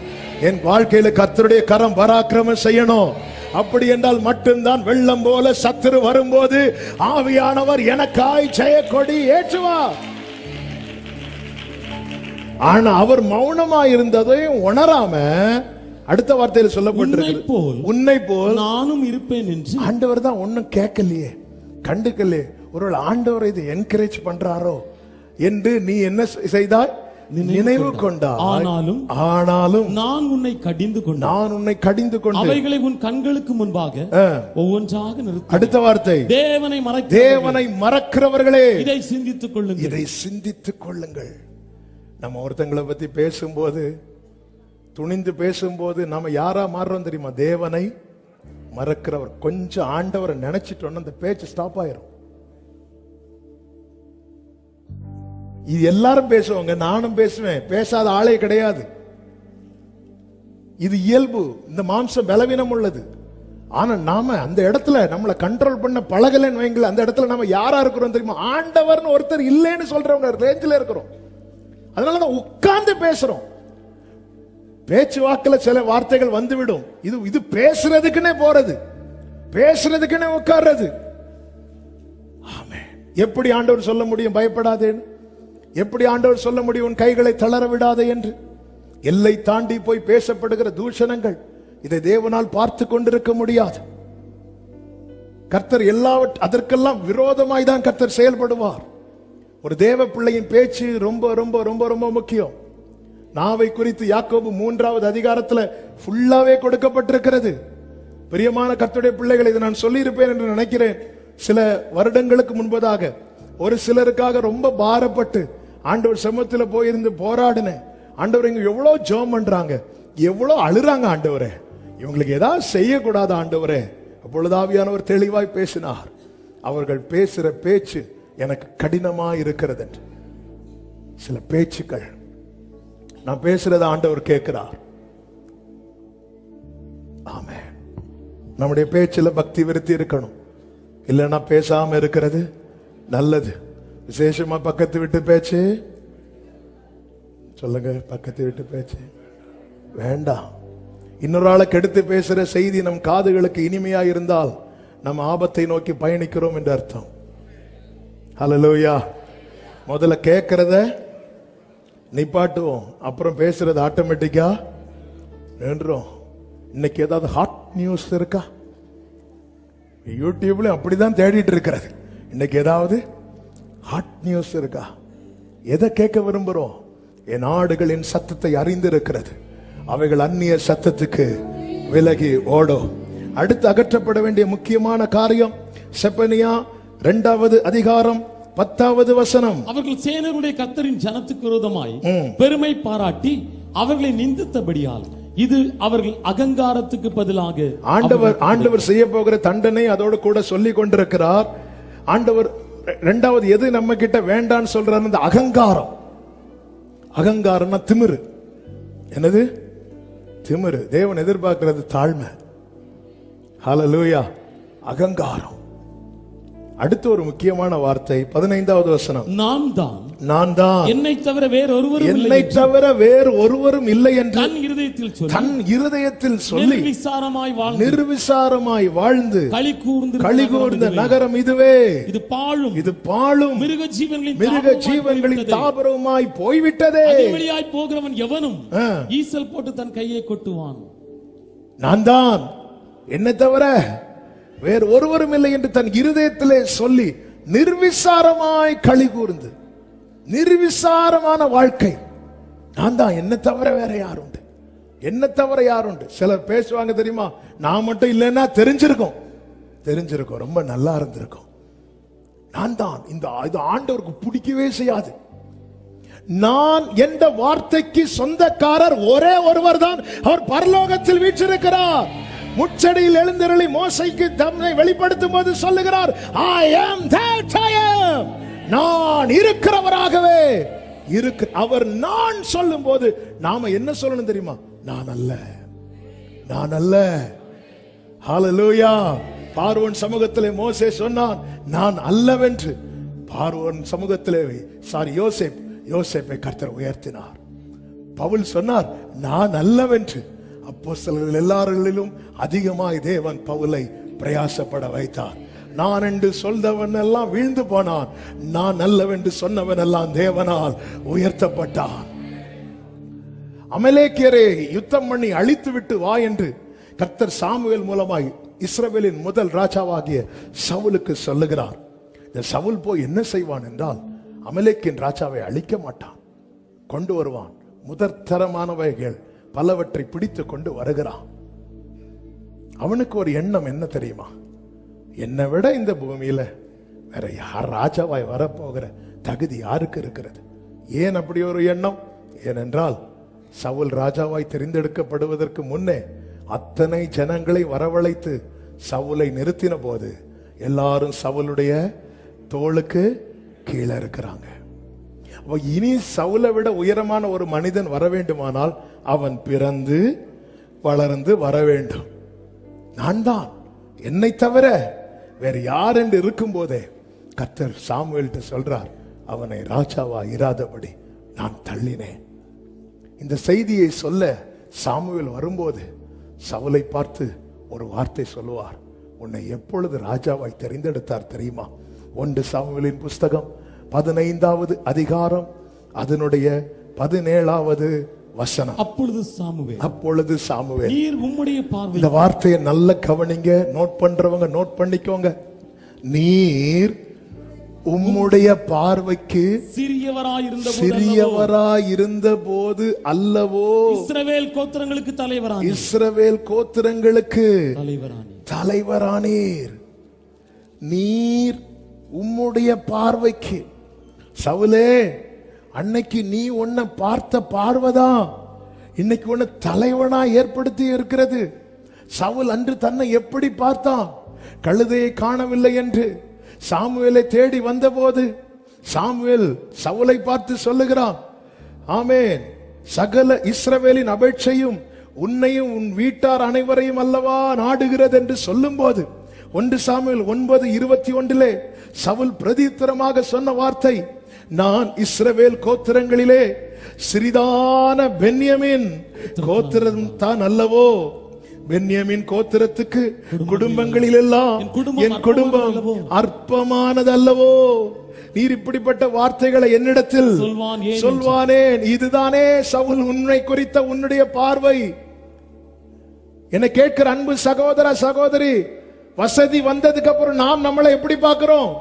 என் வாழ்க்கையில கர்த்தருடைய கரம் பராக்கிரமம் செய்யணும். அப்படி என்றால் மட்டும்தான் வெள்ளம் போல சத்துரு வரும்போது ஆவியானவர் எனக்காய் ஜெயக்கொடி ஏற்றுவார். ஆனா அவர் மௌனமா இருந்ததையும் உணராம அடுத்த வார்த்தையில் சொல்லப்பட்டிருக்கு, உன்னை போல் நானும் இருப்பேன் என்று. ஆண்டவர் தான் ஒன்னும் கேட்கலையே, கண்டுக்கலையே. ஒருவேளை ஆண்டவர் இதை என்கரேஜ் பண்றாரோ என்று நீ என்ன செய்தாய்? நினைவு கொண்டாய். ஆனாலும் நான் உன்னை கடிந்து கொண்டு அவைகளை உன் கண்களுக்கு முன்பாக ஒவ்வொன்றாக நிறுத்தி. அடுத்த வார்த்தை, தேவனை மறக்கிறவர்களே இதை சிந்தித்துக் கொள்ளுங்கள். நம்ம ஒருத்தங்களை பத்தி பேசும்போது, துணிந்து பேசும்போது நாம யாரா மாறுறோம் தெரியுமா? தேவனை மறக்கிறவர். கொஞ்சம் ஆண்டவரை நினைச்சிட்டோன்னு அந்த பேச்சு ஸ்டாப் ஆயிரும். இது எல்லாரும் பேசுவாங்க, நானும் பேசுவேன், பேசாத ஆளே கிடையாது. இது இயல்பு. இந்த மாம்சம் பலவீனம் உள்ளது. ஆனா நாம அந்த இடத்துல நம்மளை கண்ட்ரோல் பண்ண பழகலன்னு வைங்கள, அந்த இடத்துல நாம யாரா இருக்கிறோம் தெரியுமா? ஆண்டவர்னு ஒருத்தர் இல்லைன்னு சொல்றவங்க ரேஞ்சில இருக்கிறோம். அதனாலதான் உட்கார்ந்து பேசுறோம். பேச்சுவாக்குல சில வார்த்தைகள் வந்துவிடும். இது பேசுறதுக்குன்னே போறது, பேசுறதுக்குன்னே உட்கார்றது. ஆமென். எப்படி ஆண்டவர் சொல்ல முடியும் பயப்படாதேன்னு? எப்படி ஆண்டவர் சொல்ல முடியும் உன் கைகளை தளர விடாதே என்று? எல்லை தாண்டி போய் பேசப்படுகிற தூஷணங்கள், இதை தேவனால் பார்த்து கொண்டிருக்க முடியாது. கர்த்தர் அதற்கெல்லாம் விரோதமாய் தான் கர்த்தர் செயல்படுவார். ஒரு தேவ பிள்ளையின் பேச்சு ரொம்ப ரொம்ப ரொம்ப ரொம்ப முக்கியம். நாவை குறித்து யாக்கோபு 3வது அதிகாரத்துல ஃபுல்லாவே கொடுக்கப்பட்டிருக்கிறது. பிரியமான கர்த்தருடைய பிள்ளைகளை, இதை நான் சொல்லி இருப்பேன் என்று நினைக்கிறேன். சில வருடங்களுக்கு முன்பதாக ஒரு சிலருக்காக ரொம்ப பாரப்பட்டு ஆண்டவர் சமூகத்துல போயிருந்து போராடினேன். ஆண்டவர் இங்க எவ்வளவு ஜெபம் பண்றாங்க, எவ்வளவு அழுறாங்க. ஆண்டவரே, இவங்களுக்கு ஏதாவது செய்யக்கூடாது ஆண்டவரே. அப்பொழுது ஆவியானவர் தெளிவாய் பேசினார். அவர்கள் பேசுற பேச்சு எனக்கு கடினமா இருக்கிறது என்று. சில பேச்சுக்கள் நான் பேசுறத ஆண்டவர் கேட்கிறார். ஆமென். நம்முடைய பேச்சுல பக்தி விருத்தி இருக்கணும். இல்லைன்னா பேசாம இருக்கிறது நல்லது. விசேஷமா பக்கத்து விட்டு பேச்சு சொல்லுங்க, பக்கத்து விட்டு பேச்சு வேண்டாம். இன்னொரு ஆளை கெடுத்து பேசுற செய்தி நம் காதுகளுக்கு இனிமையா இருந்தால் நம்ம ஆபத்தை நோக்கி பயணிக்கிறோம் என்று அர்த்தம். ஹல்லேலூயா. முதல்ல கேட்கறத நிப்பாட்டுவோம், அப்புறம் பேசுறது ஆட்டோமேட்டிக்கா நின்றோம். இன்னைக்கு ஏதாவது ஹாட் நியூஸ் இருக்கா? யூடியூப்ல அப்படிதான் தேடிட்டு இருக்கிறது. இன்னைக்கு ஏதாவது ஹாட் நியூஸ் இருக்கா? எதை கேட்க விரும்புறோம்? என் ஆடுகளின் சத்தத்தை அறிந்திருக்கிறது, அவைகள் அந்நிய சத்தத்துக்கு விலகி ஓடும். அடுத்து அகற்றப்பட வேண்டிய முக்கியமான காரியம் செப்பனியா 2வது அதிகாரம் 10வது வசனம். அவர்கள் சேனைகளுடைய கர்த்தரின் ஜனத்துக்கு விரோதமாய் பெருமை பாராட்டி அவர்களை நிந்தித்தபடியால் இது அவர்கள் அகங்காரத்துக்கு பதிலாக ஆண்டவர் செய்ய போகிற தண்டனை அதோடு கூட சொல்லி கொண்டிருக்கிறார். ஆண்டவர் 2வது எது நம்ம கிட்ட வேண்டான்னு சொல்றாரு? இந்த அகங்காரம். அகங்காரம்னா திமிரு. என்னது? திமிரு. தேவன் எதிர்பார்க்கிறது தாழ்மை. ஹல்லேலூயா. அகங்காரம். அடுத்து ஒரு முக்கியமான வார்த்தை 15வது வசனம். நான் தான் என்னை தவிர வேறு ஒருவரும் இல்லை என்று தன் இருதயத்தில் சொல்லி நிர்விசாரமாய் வாழ்ந்து களி கூர்ந்த நகரம் இதுவே. இது பாழும் மிருக ஜீவன்களின் தாபரமாய் போய்விட்டதே. வழியாய் போகிறவன் எவனும் ஈசல் போட்டு தன் கையை கொட்டுவான். நான் தான், என்னை தவிர வேறு ஒருவரும் இல்லை என்று தன் இருதயத்திலே சொல்லி நிர்விசாரமாய் களி கூர்ந்து, நிர்விசாரமான வாழ்க்கை. நான் தான், என்ன தவிர வேற யாருண்டு? என்ன தவிர யாருண்டு? சிலர் பேசுவாங்க தெரியுமா, நான் மட்டும் இல்லைன்னா தெரிஞ்சிருக்கும், ரொம்ப நல்லா இருந்திருக்கும். நான் தான். இது ஆண்டவருக்கு பிடிக்கவே செய்யாது. நான் என்ற வார்த்தைக்கு சொந்தக்காரர் ஒரே ஒருவர் தான். அவர் பரலோகத்தில் வீற்றிருக்கிறார். முச்சடியில் எழுந்தருளி மோசைக்கு தம்மை வெளிப்படுத்தும் போது சொல்லுகிறார், I am that I am. நான் இருக்கிறவராகவே அவர் நான் சொல்லும் போது நாம என்ன சொல்லணும் தெரியுமா? நான் அல்ல. ஹல்லேலூயா. பார்வோன் சமூகத்திலே மோசே சொன்னான் நான் அல்லவென்று. பார்வோன் சமூகத்திலே யோசேப்பை கர்த்தர் உயர்த்தினார். பவுல் சொன்னார் நான் அல்லவென்று. அப்போஸ்தலர்கள் எல்லாரிலும் அதிகமாய் தேவன் பவுலை பிரயாசப்பட வைத்தார். நான் என்று சொல்றவன் எல்லாம் வீழ்ந்து போனான், நான் நல்லவென்று சொன்னவன் எல்லாம் தேவனால் உயர்த்தப்பட்டான். அமலேக்கியரை யுத்தம் பண்ணி அழித்து விட்டு வா என்று கர்த்தர் சாமுவேல் மூலமாய் இஸ்ரவேலின் முதல் ராஜாவாகிய சவுலுக்கு சொல்லுகிறார். இந்த சவுல் போய் என்ன செய்வான் என்றால், அமலேக்கின் ராஜாவை அழிக்க மாட்டான், கொண்டு வருவான். முதற்தரமானவைகள் பலவற்றை பிடித்து கொண்டு வருகிறான். அவனுக்கு ஒரு எண்ணம் என்ன தெரியுமா? என்னை விட இந்த பூமியில வேற யார் ராஜாவாய் வரப்போகிற தகுதி யாருக்கு இருக்கிறது? ஏன் அப்படி ஒரு எண்ணம்? ஏனென்றால் சவுல் ராஜாவாய் தெரிந்தெடுக்கப்படுவதற்கு முன்னே அத்தனை ஜனங்களை வரவழைத்து சவுலை நிறுத்தின போது எல்லாரும் சவுலுடைய தோளுக்கு கீழே இருக்கிறாங்க. இனி சவுலை விட உயரமான ஒரு மனிதன் வர வேண்டுமானால் அவன் பிறந்து வளர்ந்து வர வேண்டும். நான் தான், என்னை தவிர வேற யார் என்று இருக்கும் போதே கர்த்தர் சாமுவேல்கிட்ட சொல்றார், அவனை ராஜாவா இராதபடி நான் தள்ளினேன். இந்த செய்தியை சொல்ல சாமுவேல் வரும்போது சவுலை பார்த்து ஒரு வார்த்தை சொல்லுவார். உன்னை எப்பொழுது ராஜாவாய் தெரிந்தெடுத்தார் தெரியுமா? 1 சாமுவேலின் புஸ்தகம் 15வது அதிகாரம் அதனுடைய 17வது வசனம். அப்பொழுது சாமுவேல் நீர் உம்முடைய பார்வை, இந்த வார்த்தையை நல்ல கவனிங்க, நோட் பண்றவங்க நோட் பண்ணிக்கோங்க. நீர் உம்முடைய பார்வைக்கு சிறியவராயிருந்த போது அல்லவோ இஸ்ரவேல் கோத்திரங்களுக்கு தலைவரானீர். நீர் உம்முடைய பார்வைக்கு. சவுலே, அன்னைக்கு நீ உன்னை பார்த்த பார்வைதான் இன்னைக்கு உன்னை தலைவனா ஏற்படுத்தி இருக்கிறது. சவுல் அன்று தன்னை எப்படி பார்த்தான்? கழுதையை காணவில்லை என்று சாமுவேலை தேடி வந்தபோது சாமுவேல் சவுலை பார்த்து சொல்லுகிறான், ஆமென், சகல இஸ்ரவேலின் அபேட்சையும் உன்னையும் உன் வீட்டார் அனைவரையும் அல்லவா நாடுகிறது என்று சொல்லும் போது 1 சாமுவேல் 9:21 சவுல் பிரதித்திரமாக சொன்ன வார்த்தை, நான் இஸ்ரவேல் கோத்திரங்களிலே சிறிதான பென்யமின் கோத்திரம் தான் அல்லவோ? பென்யமின் கோத்திரத்துக்கு குடும்பங்களில் எல்லாம் என் குடும்பம் அற்பமானது அல்லவோ? நீர் இப்படிப்பட்ட வார்த்தைகளை என்னிடத்தில் சொல்வானேன்? இதுதானே சவுல் உன்னை குறித்த உன்னுடைய பார்வை? என்னை கேட்கிற அன்பு சகோதர சகோதரி, வசதி வந்ததுக்கு அப்புறம் நாம் நம்மளை எப்படி பார்க்கிறோம்?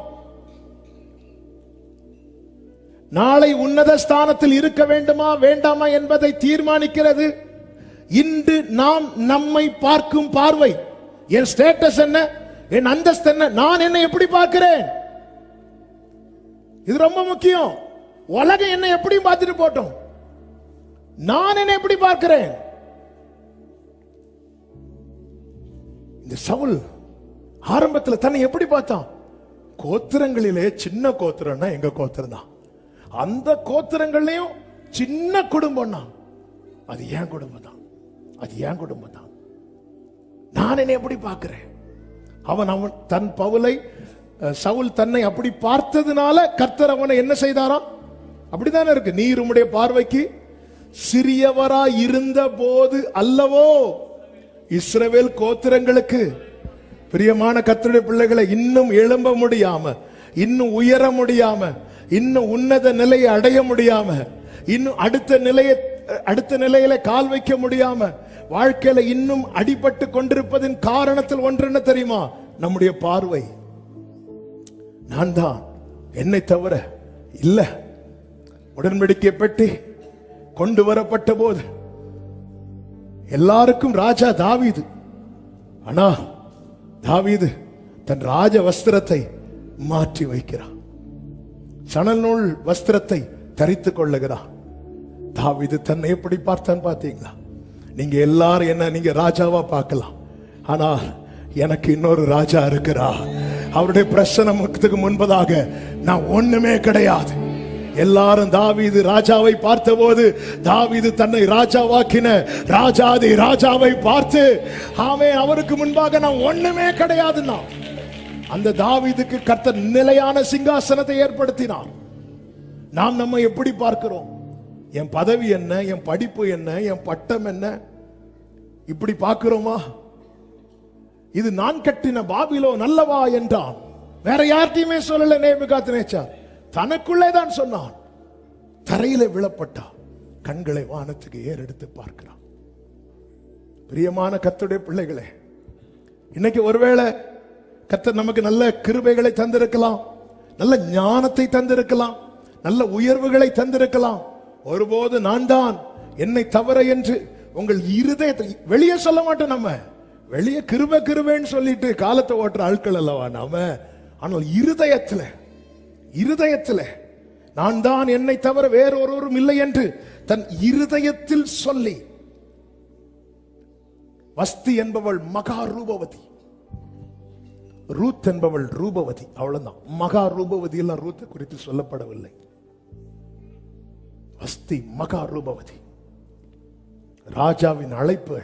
நாளை உன்னத ஸ்தானத்தில் இருக்க வேண்டுமா வேண்டாமா என்பதை தீர்மானிக்கிறது இன்று நாம் நம்மை பார்க்கும் பார்வை. என் ஸ்டேட்டஸ் என்ன, என் அந்தஸ்து என்ன, நான் என்னை எப்படி பார்க்கிறேன், இது ரொம்ப முக்கியம். உலகம் என்னை எப்படி பார்த்துட்டு போட்டோம், நான் என்னை எப்படி பார்க்கிறேன்? இந்த சவுல் ஆரம்பத்தில் தன்னை எப்படி பார்த்தான்? கோத்திரங்களிலே சின்ன கோத்திரம்னா எங்க கோத்திரம் தான். அந்த கோத்திரங்களையும் சின்ன குடும்பம்னா அது ஏன் குடும்பம் தான், அது ஏன் குடும்பம் தான். நான் என்னை எப்படி பார்க்கிறேன்? அவன் தன் பவுலை சவுல் தன்னை அப்படி பார்த்ததுனால கர்த்தர் அவனை என்ன செய்தாராம்? அப்படித்தானே இருக்கு. நீர் உம்முடைய பார்வைக்கு சிறியவராய் இருந்த போது அல்லவோ இஸ்ரவேல் கோத்திரங்களுக்கு. பிரியமான கர்த்தருடைய பிள்ளைகளை, இன்னும் எழும்ப முடியாம, இன்னும் உயர முடியாம, இன்னும் உன்னத நிலையை அடைய முடியாம, இன்னும் அடுத்த நிலையில கால் வைக்க முடியாம வாழ்க்கையில இன்னும் அடிபட்டு கொண்டிருப்பதின் காரணத்தில் ஒன்று என்ன தெரியுமா? நம்முடைய பார்வை. நான் தான், என்னை தவிர இல்ல. உடன்படிக்கை பெட்டி கொண்டு வரப்பட்ட போது எல்லாருக்கும் ராஜா தாவீது. ஆனா தாவீது தன் ராஜ வஸ்திரத்தை மாற்றி வைக்கிறான், சணல் நூல் வஸ்திரத்தை தரித்துக் கொள்ளுகிறான். தாவீது தன்னை எப்படி பார்த்தான் பார்த்தீங்களா? நீங்க எல்லாரும் என்ன நீங்க ராஜாவா பார்க்கலாம், ஆனா எனக்கு இன்னொரு ராஜா இருக்கிறார். அவருடைய பிரசனத்துக்கு முன்பதாக நான் ஒண்ணுமே கிடையாது. எல்லாரும் தாவீது ராஜாவை பார்த்தபோது தாவீது தன்னை ராஜாவாக்கின ராஜாதி ராஜாவை பார்த்து, ஆமே, அவருக்கு முன்பாக நான் ஒண்ணுமே கிடையாதுன்னா அந்த தாவீதுக்கு கர்த்தர் நிலையான சிங்காசனத்தை ஏற்படுத்தினார். நாம் நம்ம எப்படி பார்க்கிறோம்? என் பதவி என்ன, என் படிப்பு என்ன, என் பட்டம் என்ன, இப்படி பார்க்கிறோமா? இது நான் கட்டின பாபிலோன் அல்லவா என்றான். வேற யார்ட்டையுமே சொல்லல நேபுகாத்நேச்சார், தனக்குள்ளே தான் சொன்னான். தரையில விழப்பட்டா, கண்களை வானத்துக்கு ஏறெடுத்து பார்க்கிறான். பிரியமான கர்த்தருடைய பிள்ளைகளே, இன்னைக்கு ஒருவேளை கர்த்தர் நமக்கு நல்ல கிருபைகளை தந்திருக்கலாம், நல்ல ஞானத்தை தந்திருக்கலாம், நல்ல உயர்வுகளை தந்திருக்கலாம். ஒருபோது நான் தான் என்னை தவிர என்று உங்கள் இருதயத்தை வெளியே சொல்ல மாட்டோம். நம்ம வெளியே கிருபை கிருபைன்னு சொல்லிட்டு காலத்தை ஓட்டுற ஆட்கள் அல்லவா நாம. ஆனால் இருதயத்தில் நான் தான் என்னை தவிர வேறொருவரும் இல்லை என்று தன் இருதயத்தில் சொல்லி, வஸ்தி என்பவள் மகா ரூபவதி, ரூத் என்பவள் ரூபவதி, அவ்வளவுதான். மகா ரூபவதி எல்லாம் ரூத்தை குறித்து சொல்லப்படவில்லை. வஸ்தி மகா ரூபவதி ராஜாவின் அழைப்பை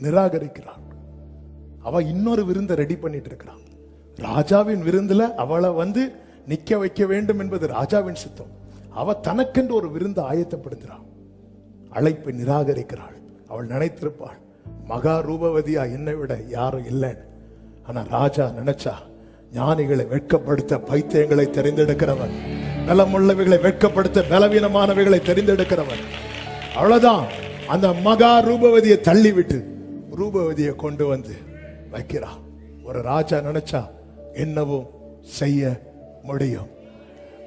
நிராகரிக்கிறாள். அவ இன்னொரு விருந்தை ரெடி பண்ணிட்டு இருக்கிறான். ராஜாவின் விருந்துல அவளை நிக்க வைக்க வேண்டும் என்பது ராஜாவின் சித்தம். அவ தனக்கென்று ஒரு விருந்தை ஆயத்தப்படுத்துறாள். அழைப்பை நிராகரிக்கிறாள். அவள் நினைத்திருப்பாள், மகா ரூபவதியா என்னை விட யாரும் இல்லைன்னு. ஆனா ராஜா நினைச்சா, ஞானிகளை வெட்கப்படுத்த பைத்தியங்களை தெரிந்தெடுக்கிறவன், நலமுள்ளவைகளை வெட்கப்படுத்த பலவீனமானவைகளை தெரிந்தெடுக்கிறவன். அவ்வளவுதான். அந்த மகா ரூபவதியை தள்ளிவிட்டு ரூபவதியை கொண்டு வைக்கிறான். ஒரு ராஜா நினைச்சா என்னவும் செய்ய முடியும்.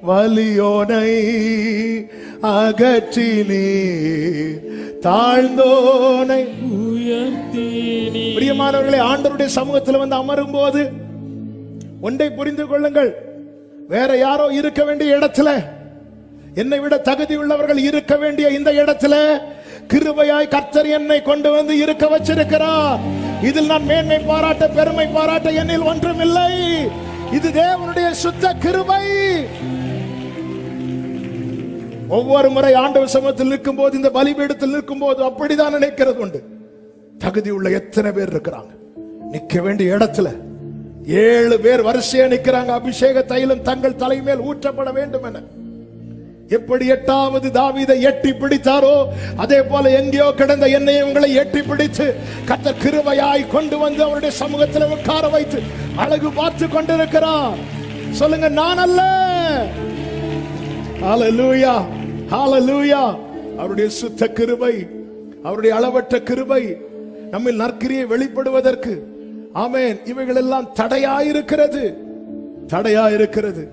வலியோனை அகற்றினீர், தாழ்ந்தோனை உயர்த்தினீர். பிரியமானவர்களே, ஆண்டவருடைய சமூகத்தில் அமரும் போது ஒன்றை புரிந்து கொள்ளுங்கள். வேற யாரோ இருக்க வேண்டிய இடத்துல, என்னை விட தகுதி உள்ளவர்கள் இருக்க வேண்டிய இந்த இடத்துல கிருபையாய் கர்த்தர் என்னை கொண்டு இருக்க வச்சிருக்கிறார். இதில் நான் மேன்மை பாராட்ட பெருமை பாராட்ட என்னில் ஒன்றுமில்லை. இது தேவனுடைய சுத்த கிருபை. ஒவ்வொரு முறை ஆண்டவர் சமூகத்தில் நிற்கும் போது, இந்த பலிபீடத்தில் நிற்கும் போது அப்படிதான் நினைக்கிறது உண்டு. தகுதி உள்ள எத்தனை பேர் இருக்கிறாங்க நிக்க வேண்டிய இடத்துல? 7 பேர் வரிசையா நிக்கிறாங்க. அபிஷேக தைலம் தங்கள் தலைமேல் ஊற்றப்பட வேண்டும் என. எப்படி 8வது தாவீதை எட்டி பிடித்தாரோ, அதே போல எங்கேயோ கிடந்த என்னை உங்களை எட்டி பிடித்து கர்த்தர் கிருபையாய் கொண்டு அவருடைய சமூகத்தில் உட்கார வைத்து அழகு பார்த்து கொண்டிருக்கிறார். சொல்லுங்க, நான் அல்ல. ஹல்லேலூயா, ஹல்லேலூயா. அவருடைய சுத்த கிருபை, அவருடைய அளவற்ற கிருபை நம்மில் நற்கிரியை வெளிப்படுவதற்கு, ஆமென், இவைகள் எல்லாம் தடையாயிருக்கிறது.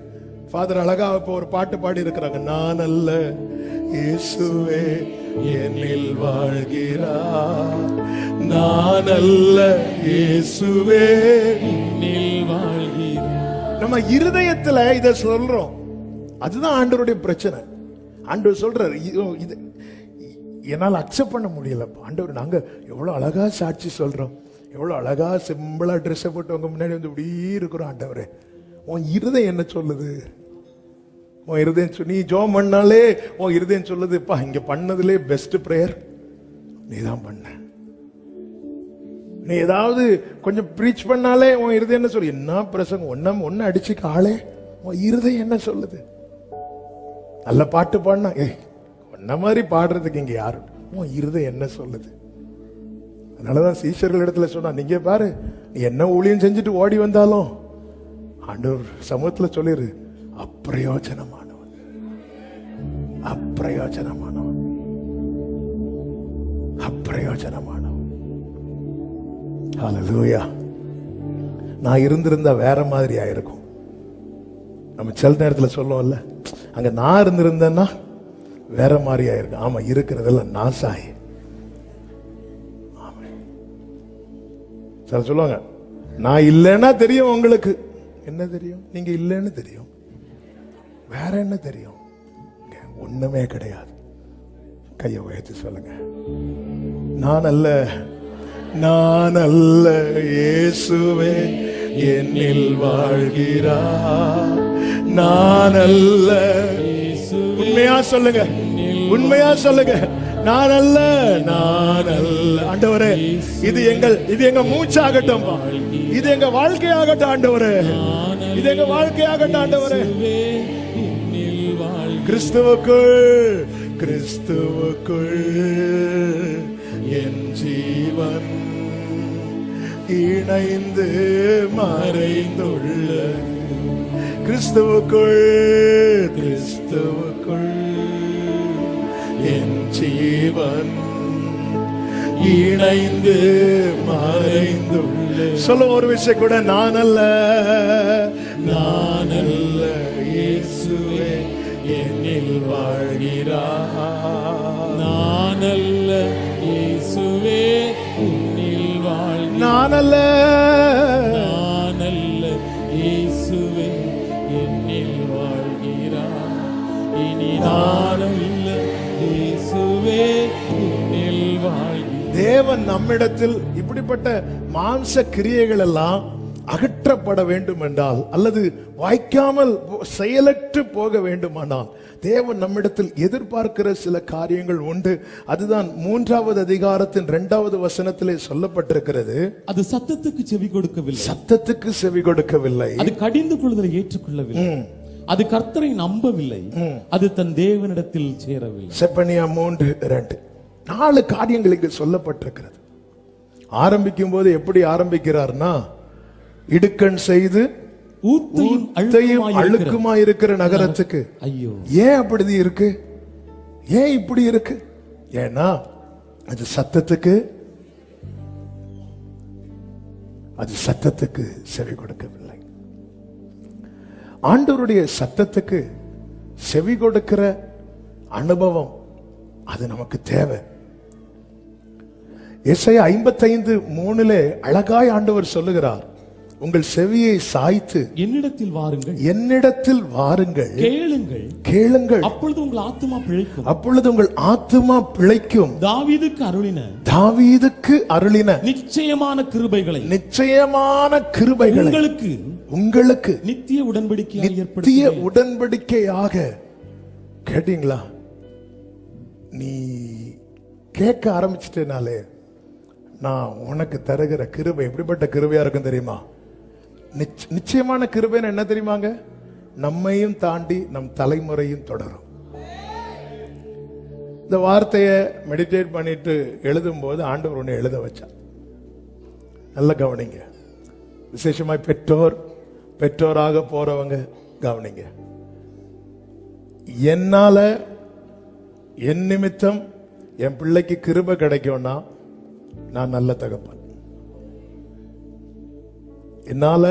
ஃபாதர் அழகா இப்ப ஒரு பாட்டு பாடி இருக்கிறாங்க. நான் அல்ல இயேசுவே என்னில் வாழ்கிறார், நான் அல்ல இயேசுவே என்னில் வாழ்கிறார். நம்ம இருதயத்துல இத சொல்றோம். அதுதான் ஆண்டவருடைய பிரச்சனை. ஆண்டவர் சொல்றாரு, இது என்னால் அக்செப்ட் பண்ண முடியல. ஆண்டவர், நாங்க எவ்வளவு அழகா சாட்சி சொல்றோம், எவ்வளவு அழகா சிம்பிளா ட்ரெஸ் போட்டு உங்க முன்னாடி இப்படி இருக்கிறோம். ஆண்டவரே, உன் இருதயம் என்ன சொல்லுது? உன் இருதயம், நீ ஜோம் பண்ணாலே உன் இருதயம் சொல்லுது, இப்ப இங்க பண்ணதுலே பெஸ்ட் பிரேயர் நீதான் பண்ண. நீ ஏதாவது கொஞ்சம் பிரீச் பண்ணாலே உன் இருதயம் என்ன சொல்லு? என்ன பிரசங்கம், ஒன்னு அடிச்சுக்க ஆளே. உன் இருதயம் என்ன சொல்லுது? நல்ல பாட்டு பாடினா, ஒன்ன மாதிரி பாடுறதுக்கு இங்க யாரு? உன் இருதயம் என்ன சொல்லுது? அதனாலதான் சீஷர்கள் இடத்துல சொன்னா, நீங்க பாரு, நீ என்ன ஊழியம் செஞ்சுட்டு ஓடி வந்தாலும் ஆண்டவர் சமூகத்துல சொல்லிரு, அப்பிரயோஜனமானவன், அப்பிரயோஜனமானவன், அப்பிரயோஜனமானவன். ஹல்லேலூயா. நான் இருந்திருந்தா வேற மாதிரி ஆயிருக்கும். நம்ம சில நேரத்தில் சொல்லுவோம்ல, அங்க நான் இருந்திருந்தேன்னா வேற மாதிரி ஆயிருக்கும். ஆமா, இருக்கிறதெல்லாம் நாசாய். சில சொல்லுவாங்க, நான் இல்லைன்னா தெரியும் உங்களுக்கு. என்ன தெரியும்? நீங்க இல்லைன்னு தெரியும். வேற என்ன தெரியும்? ஒண்ணுமே கிடையாது. கையை உயர்த்தி சொல்லுங்க, நான் அல்ல, நான் அல்ல இயேசுவே என்னில் வாழ்கிறார், நான் அல்ல. உண்மையா சொல்லுங்க, உண்மையா சொல்லுங்க, நான் அல்ல, நான் அல்ல. ஆண்டவரே, இது எங்க மூச்சாகட்டும், இது எங்க வாழ்க்கையாகட்டும் ஆண்டவரே, இது எங்க வாழ்க்கையாகட்டும் ஆண்டவரே. கிறிஸ்துவுக்குள், கிறிஸ்துவுக்குள் என் ஜீவன் இணைந்து மறைந்துள்ள கிறிஸ்துவுக்குள் என் ஜீவன் இணைந்து மறைந்துள்ள. சொல்ல ஒரு விஷயம் கூட, நான் அல்ல இயேசுவே என்னில் வாழ்கிறார். நான் அல்ல இயேசுவே உன்னில் வாழ்கிறார். நான் அல்ல இயேசுவே என்னில் வாழ்கிறார். இனி நான் அல்ல இயேசுவே உன்னில் வாழ்கிறார். தேவன் நம்மிடத்தில் இப்படிப்பட்ட மாம்ச கிரியைகள் எல்லாம் அகற்றப்பட வேண்டும் என்றால், அல்லது வாய்க்காமல் செயலற்று போக வேண்டுமானால், தேவன் நம்மிடத்தில் எதிர்பார்க்கிற சில காரியங்கள் உண்டு. அதுதான் 3வது அதிகாரத்தின் 2வது வசனத்திலே சொல்லப்பட்டிருக்கிறது. அது சத்தத்துக்கு செவி கொடுக்கவில்லை. சத்தத்துக்கு செவி கொடுக்கவில்லை. அது கடிந்து கொள்வதை ஏற்றுக்கொள்ளவில்லை. அது கர்த்தரை நம்பவில்லை. அது தன் தேவனிடத்தில் சேரவில்லை. செப்பனியா 3:2 4 காரியங்கள் இங்கு சொல்லப்பட்டிருக்கிறது. ஆரம்பிக்கும் போது எப்படி ஆரம்பிக்கிறார்னா, இடுக்கண் செய்து ஊத்தையும் அழுக்குமா இருக்கிற நகரத்துக்கு. ஐயோ, ஏன் அப்படி இருக்கு? ஏன் இப்படி இருக்கு? ஏன்னா அது சத்தத்துக்கு செவி கொடுக்கவில்லை. ஆண்டவருடைய சத்தத்துக்கு செவி கொடுக்கிற அனுபவம் அது நமக்கு தேவை. எசையா 55:3 அழகாய் ஆண்டவர் சொல்லுகிறார், உங்கள் செவியை சாய்த்து என்னிடத்தில் வாருங்கள், கேளுங்கள், அப்பொழுது உங்கள் ஆத்துமா பிழைக்கும். தாவீதுக்கு அருளின நிச்சயமான கிருபைகளை உங்களுக்கு நித்திய உடன்படிக்கையாக. கேட்டீங்களா? நீ கேட்க ஆரம்பிச்சிட்டேனாலே நான் உனக்கு தருகிற கிருபை எப்படிப்பட்ட கிருபையா இருக்கும் தெரியுமா? நிச்சயமான கிருபைன்னு என்ன தெரியுமாங்க? நம்மையும் தாண்டி நம் தலைமுறையும் தொடரும். இந்த வார்த்தையை மெடிடேட் பண்ணிட்டு எழுதும் போது ஆண்டவர் ஒன்று எழுத வச்சார். நல்ல கவனிங்க. விசேஷமாய் பெற்றோராக போறவங்க கவனிங்க. என்னால என் நிமித்தம் என் பிள்ளைக்கு கிருபை கிடைக்கும்னா நான் நல்ல தகப்பன். என்னால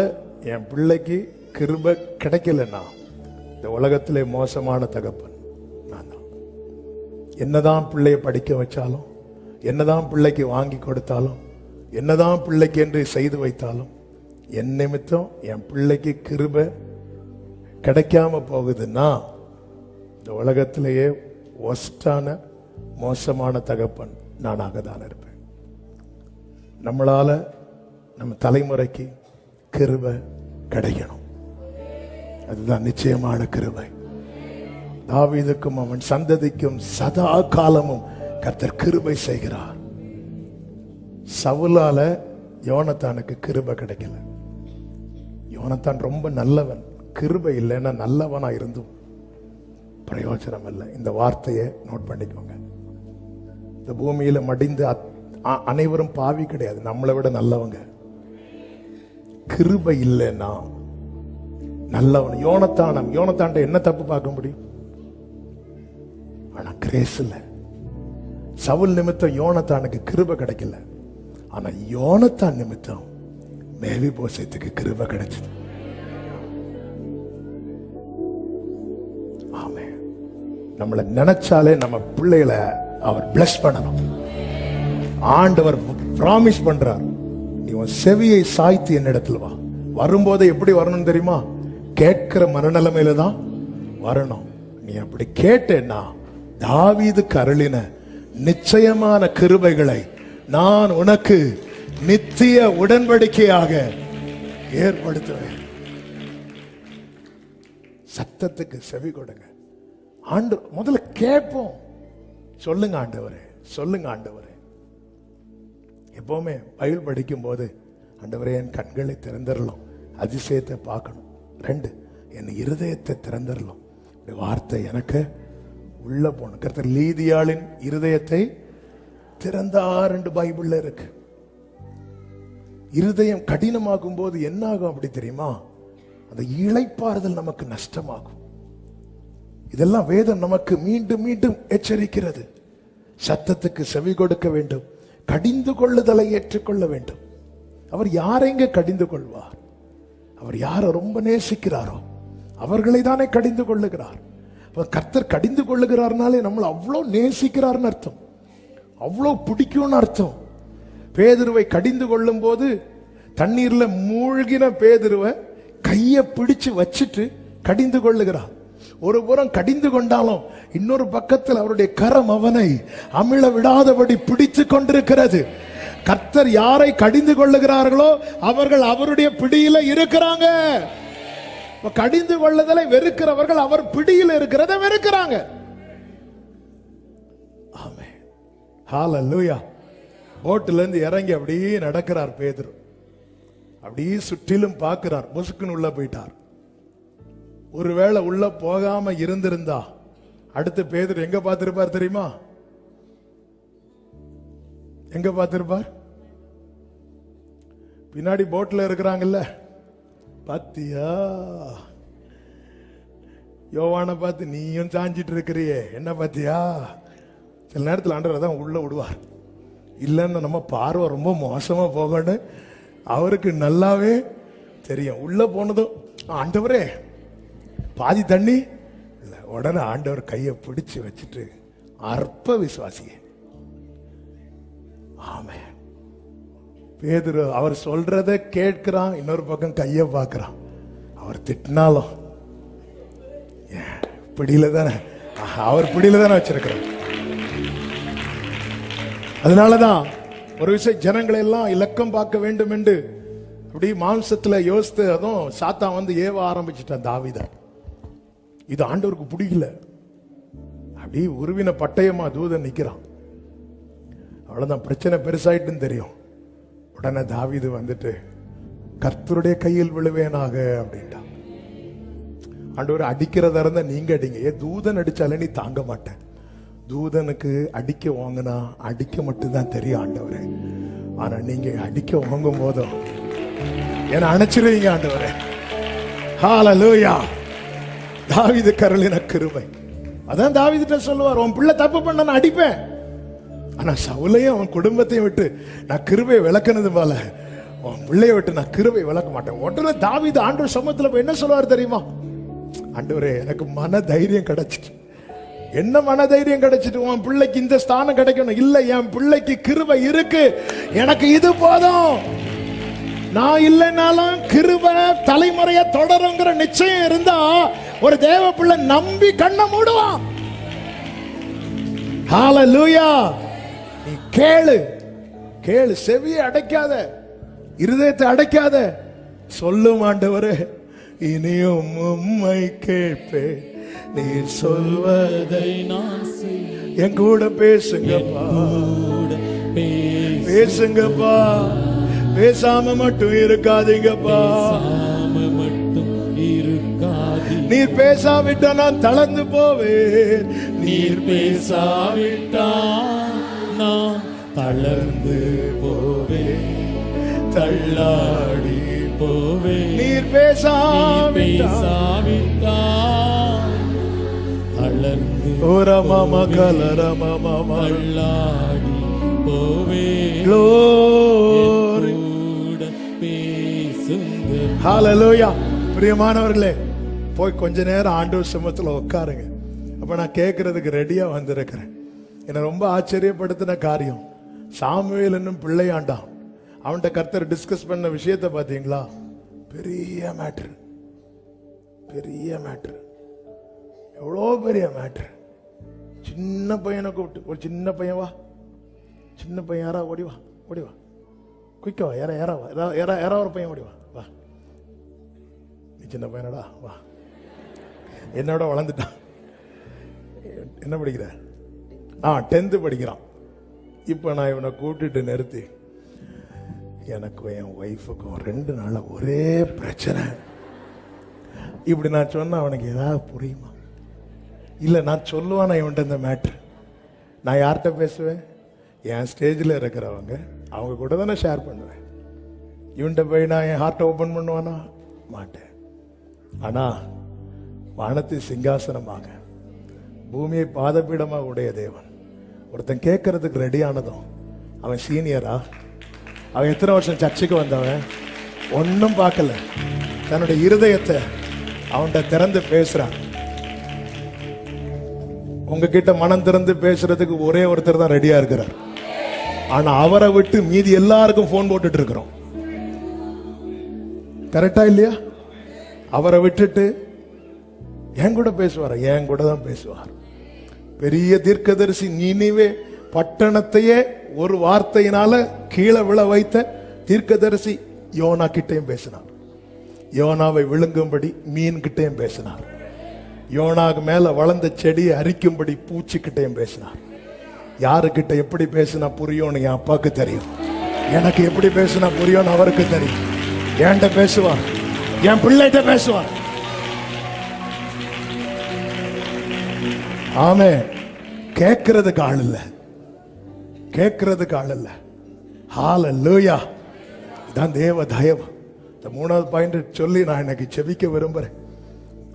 என் பிள்ளைக்கு கிருபை கிடைக்கலன்னா இந்த உலகத்திலே மோசமான தகப்பன் நான் தான். என்னதான் பிள்ளைய படிக்க வச்சாலும், என்னதான் பிள்ளைக்கு வாங்கி கொடுத்தாலும், என்னதான் பிள்ளைக்கு என்று செய்து வைத்தாலும், என் நிமித்தம் என் பிள்ளைக்கு கிருபை கிடைக்காம போகுதுன்னா இந்த உலகத்திலேயே ஒஸ்டான மோசமான தகப்பன் நானாக தான் இருப்பேன். நம்மளால நம்ம தலைமுறைக்கு கிருபை கிடைக்கணும். அதுதான் நிச்சயமான கிருபை. தாவீதுக்கும் அவன் சந்ததிக்கும் சதா காலமும் கர்த்தர் கிருபை செய்கிறார். சவுலால யோனத்தானுக்கு கிருபை கிடைக்கல. யோனத்தான் ரொம்ப நல்லவன். கிருபை இல்லைன்னா நல்லவனா இருந்தும் பிரயோஜனம் இல்லை. இந்த வார்த்தையை நோட் பண்ணிக்கோங்க. இந்த பூமியில மடிந்து அனைவரும் பாவி கிடையாது, நம்மளை விட நல்லவங்க. கிருபை இல்லைன்னா நல்லவன். யோனத்தாண்ட என்ன தப்பு பார்க்க முடியும்? ஆனா கிரேஸ் இல்ல. சவுல் நிமித்தம் யோனத்தானுக்கு கிருபை கிடைக்கல. ஆனா யோனத்தான் நிமித்தம் மேவிபோசேத்துக்கு கிருபை கிடைச்சது. ஆமே. நம்மளை நினைச்சாலே நம்ம பிள்ளைகளை அவர் பிளஸ் பண்ணணும். ஆண்டவர் பிராமிஸ் பண்றார், நீ உன் செவியை சாய்த்து என்னிடத்தில் வா. வரும்போது எப்படி வரணும் தெரியுமா? கேட்கிற மனநிலைமையில தான் வரணும். நீ அப்படி கேட்டேன்னா தாவீதுக்கு அருளின நிச்சயமான கிருபைகளை நான் உனக்கு நித்திய உடன்படிக்கையாக ஏற்படுத்துவேன். சத்தத்துக்கு செவி கொடுங்க. ஆண்டு முதல்ல கேட்போம். சொல்லுங்க ஆண்டவரே, சொல்லுங்க ஆண்டவரே. எப்பவுமே பைபிள் படிக்கும் போது ஆண்டவரே என் கண்களை திறந்துடலாம், அதிசயத்தை பார்க்கணும். 2, என் இருதயத்தை திறந்துடலாம். வார்த்தை எனக்கு உள்ள போகணும். கர்த்தர் லீதியாளின் இருதயத்தை திறந்தார் என்று பைபிள்ல இருக்கு. இருதயம் கடினமாகும் போது என்ன ஆகும் அப்படி தெரியுமா? அந்த இளைப்பாறுதல் நமக்கு நஷ்டமாகும். இதெல்லாம் வேதம் நமக்கு மீண்டும் மீண்டும் எச்சரிக்கிறது. சத்தத்துக்கு செவி கொடுக்க வேண்டும், கடிந்து கொள்ளுதலை ஏற்றுக்கொள்ள வேண்டும். அவர் யாரைங்க கடிந்து கொள்வார்? அவர் யாரை ரொம்ப நேசிக்கிறாரோ அவர்களை தானே கடிந்து கொள்ளுகிறார். கர்த்தர் கடிந்து கொள்ளுகிறார்னாலே நம்மளை அவ்வளோ நேசிக்கிறார்னு அர்த்தம், அவ்வளோ பிடிக்கும்னு அர்த்தம். பேதுருவை கடிந்து கொள்ளும் போது தண்ணீர்ல மூழ்கின பேதுருவை கைய பிடிச்சு வச்சுட்டு கடிந்து கொள்ளுகிறார். ஒரு புறம் கடிந்து கொண்டாலும் இன்னொரு பக்கத்தில் அவருடைய கரம் அவனை அமிழ விடாதபடி பிடித்து கொண்டிருக்கிறது. கர்த்தர் யாரை கடிந்து கொள்ளுகிறார்களோ அவர்கள் அவருடைய பிடியில இருக்கிறாங்க. கடிந்து கொள்ளுதலை வெறுக்கிறவர்கள் அவர் பிடியில் இருக்கிறத வெறுக்கிறாங்க. ஆமென், ஹல்லேலூயா. போட்டுல இருந்து இறங்கி அப்படியே நடக்கிறார் பேதுரு. அப்படியே சுற்றிலும் பார்க்கிறார். முசுக்குன்னு உள்ள போயிட்டார். ஒருவேளை உள்ள போகாம இருந்திருந்தா அடுத்து பேதுரு எங்க பார்த்திருப்பார் தெரியுமா? எங்க பார்த்திருப்பார்? பின்னாடி போட்ல இருக்கிறாங்கல்ல, பாத்தியா யோவானை பார்த்து நீயும் சாஞ்சிட்டு இருக்கிறியே, என்ன பாத்தியா? சில நேரத்தில் ஆண்டவர் தான் உள்ள விடுவார். இல்லைன்னு நம்ம பார்வை ரொம்ப மோசமா போகணும் அவருக்கு நல்லாவே தெரியும். உள்ள போனதும் ஆண்டவரே பாதி தண்ணி இல்ல, உடனே ஆண்டவர் கையை பிடிச்சு வச்சுட்டு அற்ப விசுவாசியே. ஆமென். பேதுரு அவர் சொல்றத கேட்கிறான், இன்னொரு பக்கம் கைய பார்க்கிறான். அவர் திட்டினாலும் பிடியில தானே, அவர் பிடியில தானே வச்சிருக்கிறார். அதனாலதான் ஒரு விஷயம் ஜனங்களை எல்லாம் இலக்கம் பார்க்க வேண்டும் என்று அப்படி மாம்சத்துல யோசித்து, அதுவும் சாத்தான் வந்து ஏவ ஆரம்பிச்சுட்டான் தாவீத. இது ஆண்டவருக்கு பிடிக்கல. அப்படி உருவின பட்டயமா தூதன் நிக்கிறான். அவ்வளவுதான், பிரச்சனை பெருசாயிட்டுன்னு தெரியும். உடனே தாவீது வந்துட்டு கர்த்தருடைய கையில் விழுவேனாக அப்படின்ட்டான். ஆண்டவர் அடிக்கிறதா இருந்தா நீங்க அடிங்க, தூதன் அடிச்சாலே நீ தாங்க மாட்டேன். தூதனுக்கு அடிக்க வாங்கினா அடிக்க மட்டும்தான் தெரியும் ஆண்டவரே. ஆனா நீங்க அடிக்க வாங்கும் போதும் என்ன அணைச்சிருவீங்க ஆண்டவரே. ஹல்லேலூயா. தாவீது கருளின கிருபை. அதான் தாவீதுட்ட சொல்லுவார், உன் பிள்ளை தப்பு பண்ண நான் அடிப்பேன், ஆனா சவுலையும் அவன் குடும்பத்தையும் விட்டு நான் கிருபை விளக்குனது போல உன் பிள்ளைய விட்டு நான் கிருபை விளக்க மாட்டேன். உடனே தாவீது ஆண்டவர் சமூகத்துல போய் என்ன சொல்லுவார் தெரியுமா? ஆண்டவரே எனக்கு மன தைரியம் கிடைச்சிட்டு. என்ன மன தைரியம் கிடைச்சிட்டு? உன் பிள்ளைக்கு இந்த ஸ்தானம் கிடைக்கணும் இல்ல, என் பிள்ளைக்கு கிருபை இருக்கு, எனக்கு இது போதும். நான் இல்லைனாலும் கிருபை தலைமுறைய தொடருங்கிற நிச்சயம் இருந்தா ஒரு தேவ பிள்ளை நம்பி கண்ணை மூடுவான். ஹல்லேலூயா. நீ கேளு, கேளு, செவியை அடைக்காத, இருதயத்தை அடைக்காத. சொல்லும் ஆண்டவரே இனியும் உம்மை கேட்பேன், நீ சொல்வதை நான் என் கூட பேசுங்கப்பா, பேசுங்கப்பா, பேசாம மட்டும் இருக்காதீங்கப்பா. நீர் பேசாவிட்டா நான் தளர்ந்து போவேன், நீர் பேசாவிட்டா நான் தளர்ந்து போவேன், தள்ளாடி போவேன். நீர் பேசாவிட்டா தளர்ந்து ஓரமாமா கலரமாமா தள்ளாடி போவேன். ஹல்லேலூயா. பிரியமானவர்களே, போய் கொஞ்ச நேரம் ஆண்டவர் சமூகத்தில் உட்காருங்க. அப்ப நான் கேட்கறதுக்கு ரெடியா வந்திருக்கிறேன். என்னை ரொம்ப ஆச்சரியப்படுத்தின காரியம், சாமுவேல் என்னும் பிள்ளையாண்டான். அவன்கிட்ட கர்த்தர் டிஸ்கஸ் பண்ண விஷயத்தை பார்த்தீங்களா? பெரிய மேட்ரு, பெரிய மேட்ரு, எவ்வளோ பெரிய மேட்ரு. சின்ன பையனை கூப்பிட்டு, ஒரு சின்ன பையன் வா, சின்ன பையன் யாரா ஓடிவா, ஓடிவா, குயிக்கா வா, யாரா ஒரு பையன் ஓடிவா, வா, நீ சின்ன பையனடா வா, என்னோட வளர்ந்துட்டான். என்ன படிக்கிற? 10th படிக்கிறான். இப்போ நான் இவனை கூட்டிட்டு நிறுத்தி, எனக்கும் என் ஒய்ஃபுக்கும் 2 நாளா ஒரே பிரச்சனை. இப்படி நான் சொன்ன அவனுக்கு ஏதாவது புரியுமா? இல்லை நான் சொல்லுவானா இவன்ட்ட இந்த மேட்ரு? நான் யார்கிட்ட பேசுவேன்? என் ஸ்டேஜில் இருக்கிறவங்க அவங்க கூட தான் நான் ஷேர் பண்ணுவேன். இவன்கிட்ட போய் நான் என் ஹார்ட்டை ஓப்பன் பண்ணுவானா? மாட்டேன். ஆனா வானத்தை சிங்காசனமாக பூமியை பாதபீடமாக உடைய தேவன் ஒருத்தன் கேட்கறதுக்கு ரெடியானதும், அவன் சீனியரா, அவன் எத்தனை வருஷம் சர்ச்சுக்கு வந்தவன், ஒன்னும் பார்க்கல, தன்னுடைய இருதயத்தை அவன்கிட்ட திறந்து பேசுறான். உங்ககிட்ட மனம் திறந்து பேசுறதுக்கு ஒரே ஒருத்தர் தான் ரெடியா இருக்கிறார். ஆனா அவரை விட்டு மீதி எல்லாருக்கும் போன் போட்டுட்டு இருக்கிறோம். கரெக்டா இல்லையா? அவரை விட்டுட்டு என் கூட பேசுவார், என் கூட தான் பேசுவார். பெரிய தீர்க்கதரிசி நினிவே பட்டணத்தையே ஒரு வார்த்தையினால கீழே விழ வைத்த தீர்க்கதரிசி யோனா கிட்டையும் பேசினார். யோனாவை விழுங்கும்படி மீன் கிட்டையும் பேசினார். யோனாக்கு மேல வளர்ந்த செடியை அரிக்கும்படி பூச்சிக்கிட்டையும் பேசினார். யாருக்கிட்ட எப்படி பேசினா புரியும்னு என் அப்பாவுக்கு தெரியும். எனக்கு எப்படி பேசினா புரியும்னு அவருக்கு தெரியும். என்கிட்ட பேசுவார், என் பிள்ளைகிட்ட பேசுவார். ஆமே. கேட்கறதுக்கு ஆள் இல்ல, கேட்கறதுக்கு ஆள் இல்ல. ஹல்லேலூயா. இதான் தேவ தயவு. இந்த 3வது பாயிண்ட் சொல்லி நான் எனக்கு செபிக்க விரும்புறேன்.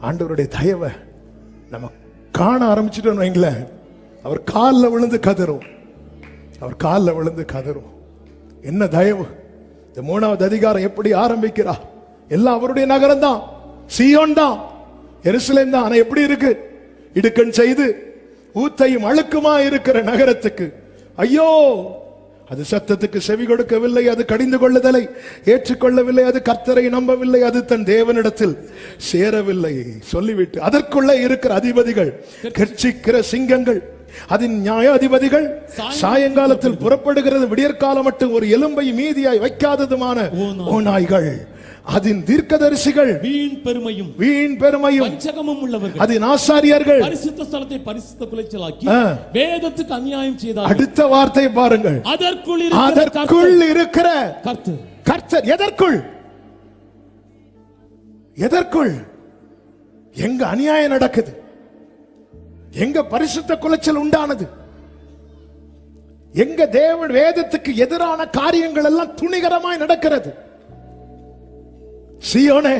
ஆண்டவருடைய தயவை நம்ம காண ஆரம்பிச்சுட்டோம் வைங்களேன், அவர் காலில் விழுந்து கதறும், அவர் காலில் விழுந்து கதறும். என்ன தயவு! இந்த 3வது அதிகாரம் எப்படி ஆரம்பிக்கிறா? எல்லாம் அவருடைய நகரம் தான், சீயோன் தான், எருசலேம் தான். ஆனா எப்படி இருக்கு? இடுக்கண் செய்து ஊத்தையும் அழுக்குமா இருக்கிற நகரத்துக்கு ஐயோ! அது சத்தத்துக்கு செவி கொடுக்கவில்லை, அது கடிந்து கொள்ளுதலை ஏற்றுக்கொள்ளவில்லை, அது கர்த்தரை நம்பவில்லை, அது தன் தேவனிடத்தில் சேரவில்லை சொல்லிவிட்டு அதற்குள்ள இருக்கிற அதிபதிகள் கர்ச்சிக்கிற சிங்கங்கள், அதன் நியாயாதிபதிகள் சாயங்காலத்தில் புறப்படுகிறது, விடியற்காலம் மட்டும் ஒரு எலும்பை மீதியாய் வைக்காததுமான ஓநாய்கள், அதன் தீர்க்கதரிசிகள் வீண் பெருமையும் வஞ்சகமும் உள்ளவர்கள், அதன் ஆசாரியர்கள் பரிசுத்த ஸ்தலத்தை பரிசுத்த குலைச்சலாக்கி வேதத்துக்கு அநியாயம் செய்தார்கள். அடுத்த வார்த்தை பாருங்கள், அதற்குள் இருக்கிற கர்த்தர். எதற்குள்? எங்க அநியாயம் நடக்குது, எங்க பரிசுத்த குலைச்சல் உண்டானது, எங்க தேவன் வேதத்துக்கு எதிரான காரியங்கள் எல்லாம் துணிகரமாய் நடக்கிறது. சீயோனே,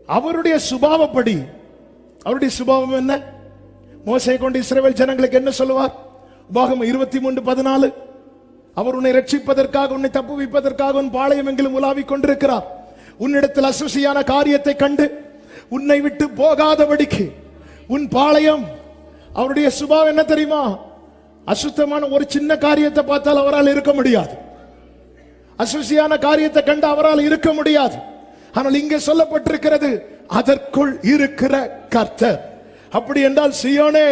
அவருடைய சுபாவப்படி, அவருடைய சுபாவம் என்ன? மோசே கொண்டு இஸ்ரவேல் ஜனங்களுக்கு என்ன சொல்லுவார்? உபாகமம் 23:14, அவர் உன்னை ரட்சிப்பதற்காக, உன்னை தப்புவிப்பதற்காக உன் பாளையம் எங்கிலும் உலாவிக் கொண்டிருக்கிறார். உன்னிடத்தில் அசுசியான காரியத்தை கண்டு உன்னை விட்டு போகாதபடிக்கு உன் பாளையம். அவருடைய சுபாவம் என்ன தெரியுமா? அசுத்தமான ஒரு சின்ன காரியத்தை பார்த்தால் அவரால் இருக்க முடியாது, அசுசியான காரியத்தை கண்டு அவரால் இருக்க முடியாது. ஆனால் இங்கே சொல்லப்பட்டிருக்கிறது அதற்குள் இருக்கிற கர்த்தர். அப்படி என்றால் சீயோனே,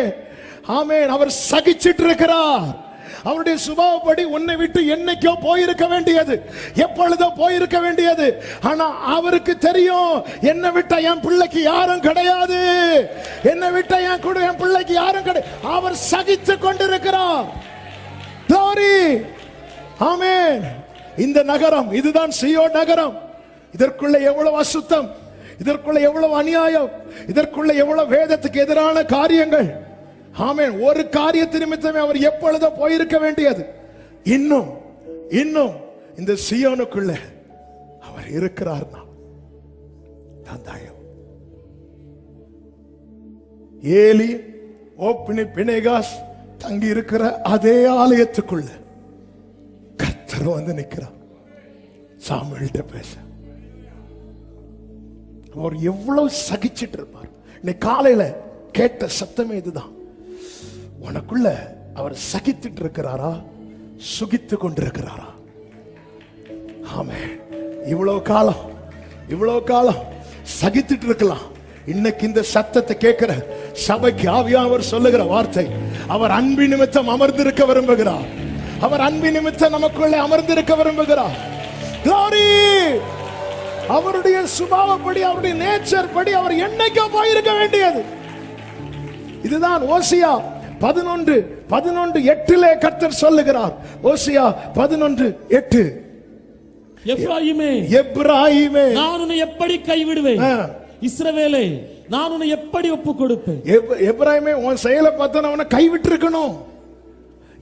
ஆமென், அவர் சகிச்சிட்டு இருக்கிறார். அவருடைய சுபாவப்படி உன்னை விட்டு என்னைக்கோ போயிருக்க வேண்டியது, எப்பொழுதோ போயிருக்க வேண்டியது. ஆனா அவருக்கு தெரியும், என்னை விட்ட என் பிள்ளைக்கு யாரும் கிடையாது, என்னை விட்ட என் கூட என் பிள்ளைக்கு யாரும் கிடையாது. அவர் சகித்து கொண்டிருக்கிறார். glory, ஆமென். இந்த நகரம், இதுதான் சீயோன் நகரம். இதற்குள்ள எவ்வளவு அசுத்தம், இதற்குள்ள எவ்வளவு அநியாயம், இதற்குள்ள எவ்வளவு வேதத்துக்கு எதிரான காரியங்கள். ஆமென். ஒரு காரியத்து நிமித்தமே அவர் எப்பொழுதோ போயிருக்க வேண்டியது. இன்னும் இந்த சீயோனுக்குள்ள அவர் இருக்கிறார். ஏலி, ஓப்னி, பினேகாஸ் தங்கி இருக்கிற அதே ஆலயத்துக்குள்ள கர்த்தர் வந்து நிற்கிறார். சாமுவேல்கிட்ட பேச அவர் எவ்வளவு சகிச்சிட்டு இருப்பார். இன்னைக்கு காலையில கேட்ட சத்தமே இதுதான். உனக்குள்ள அவர் சகித்துட்டு இருக்கிறாரா, சுகித்து கொண்டிருக்கிறாரா? ஆமென். இவ்வளவு காலம் சகித்துட்டு இருக்கலாம். இன்னைக்கு இந்த சத்தத்தை கேட்கிற சபைக்கு ஆவியானவர் சொல்லுகிற வார்த்தை, அவர் அன்பின் நிமித்தம் அமர்ந்திருக்க விரும்புகிறார். அவர் அன்பின் நிமித்தம் நமக்குள்ளே அமர்ந்திருக்க விரும்புகிறார். glory, அவருடைய சுபாவப்படி, அவருடைய நேச்சர் படி அவர் என்னைக்கோ போயிருக்க வேண்டியது. இதுதான் ஓசியா 11:8 கர்த்தர் சொல்லுகிறார். ஓசியா 11:8, எப்ராயிமே நான் உன்னை எப்படி கைவிடுவேன், இஸ்ரவேலே நான் உன்னை எப்படி ஒப்பு கொடுப்பேன். எப்ராயிமே, உன் செயலை பார்த்தா அவனை கைவிட்டு இருக்கணும்.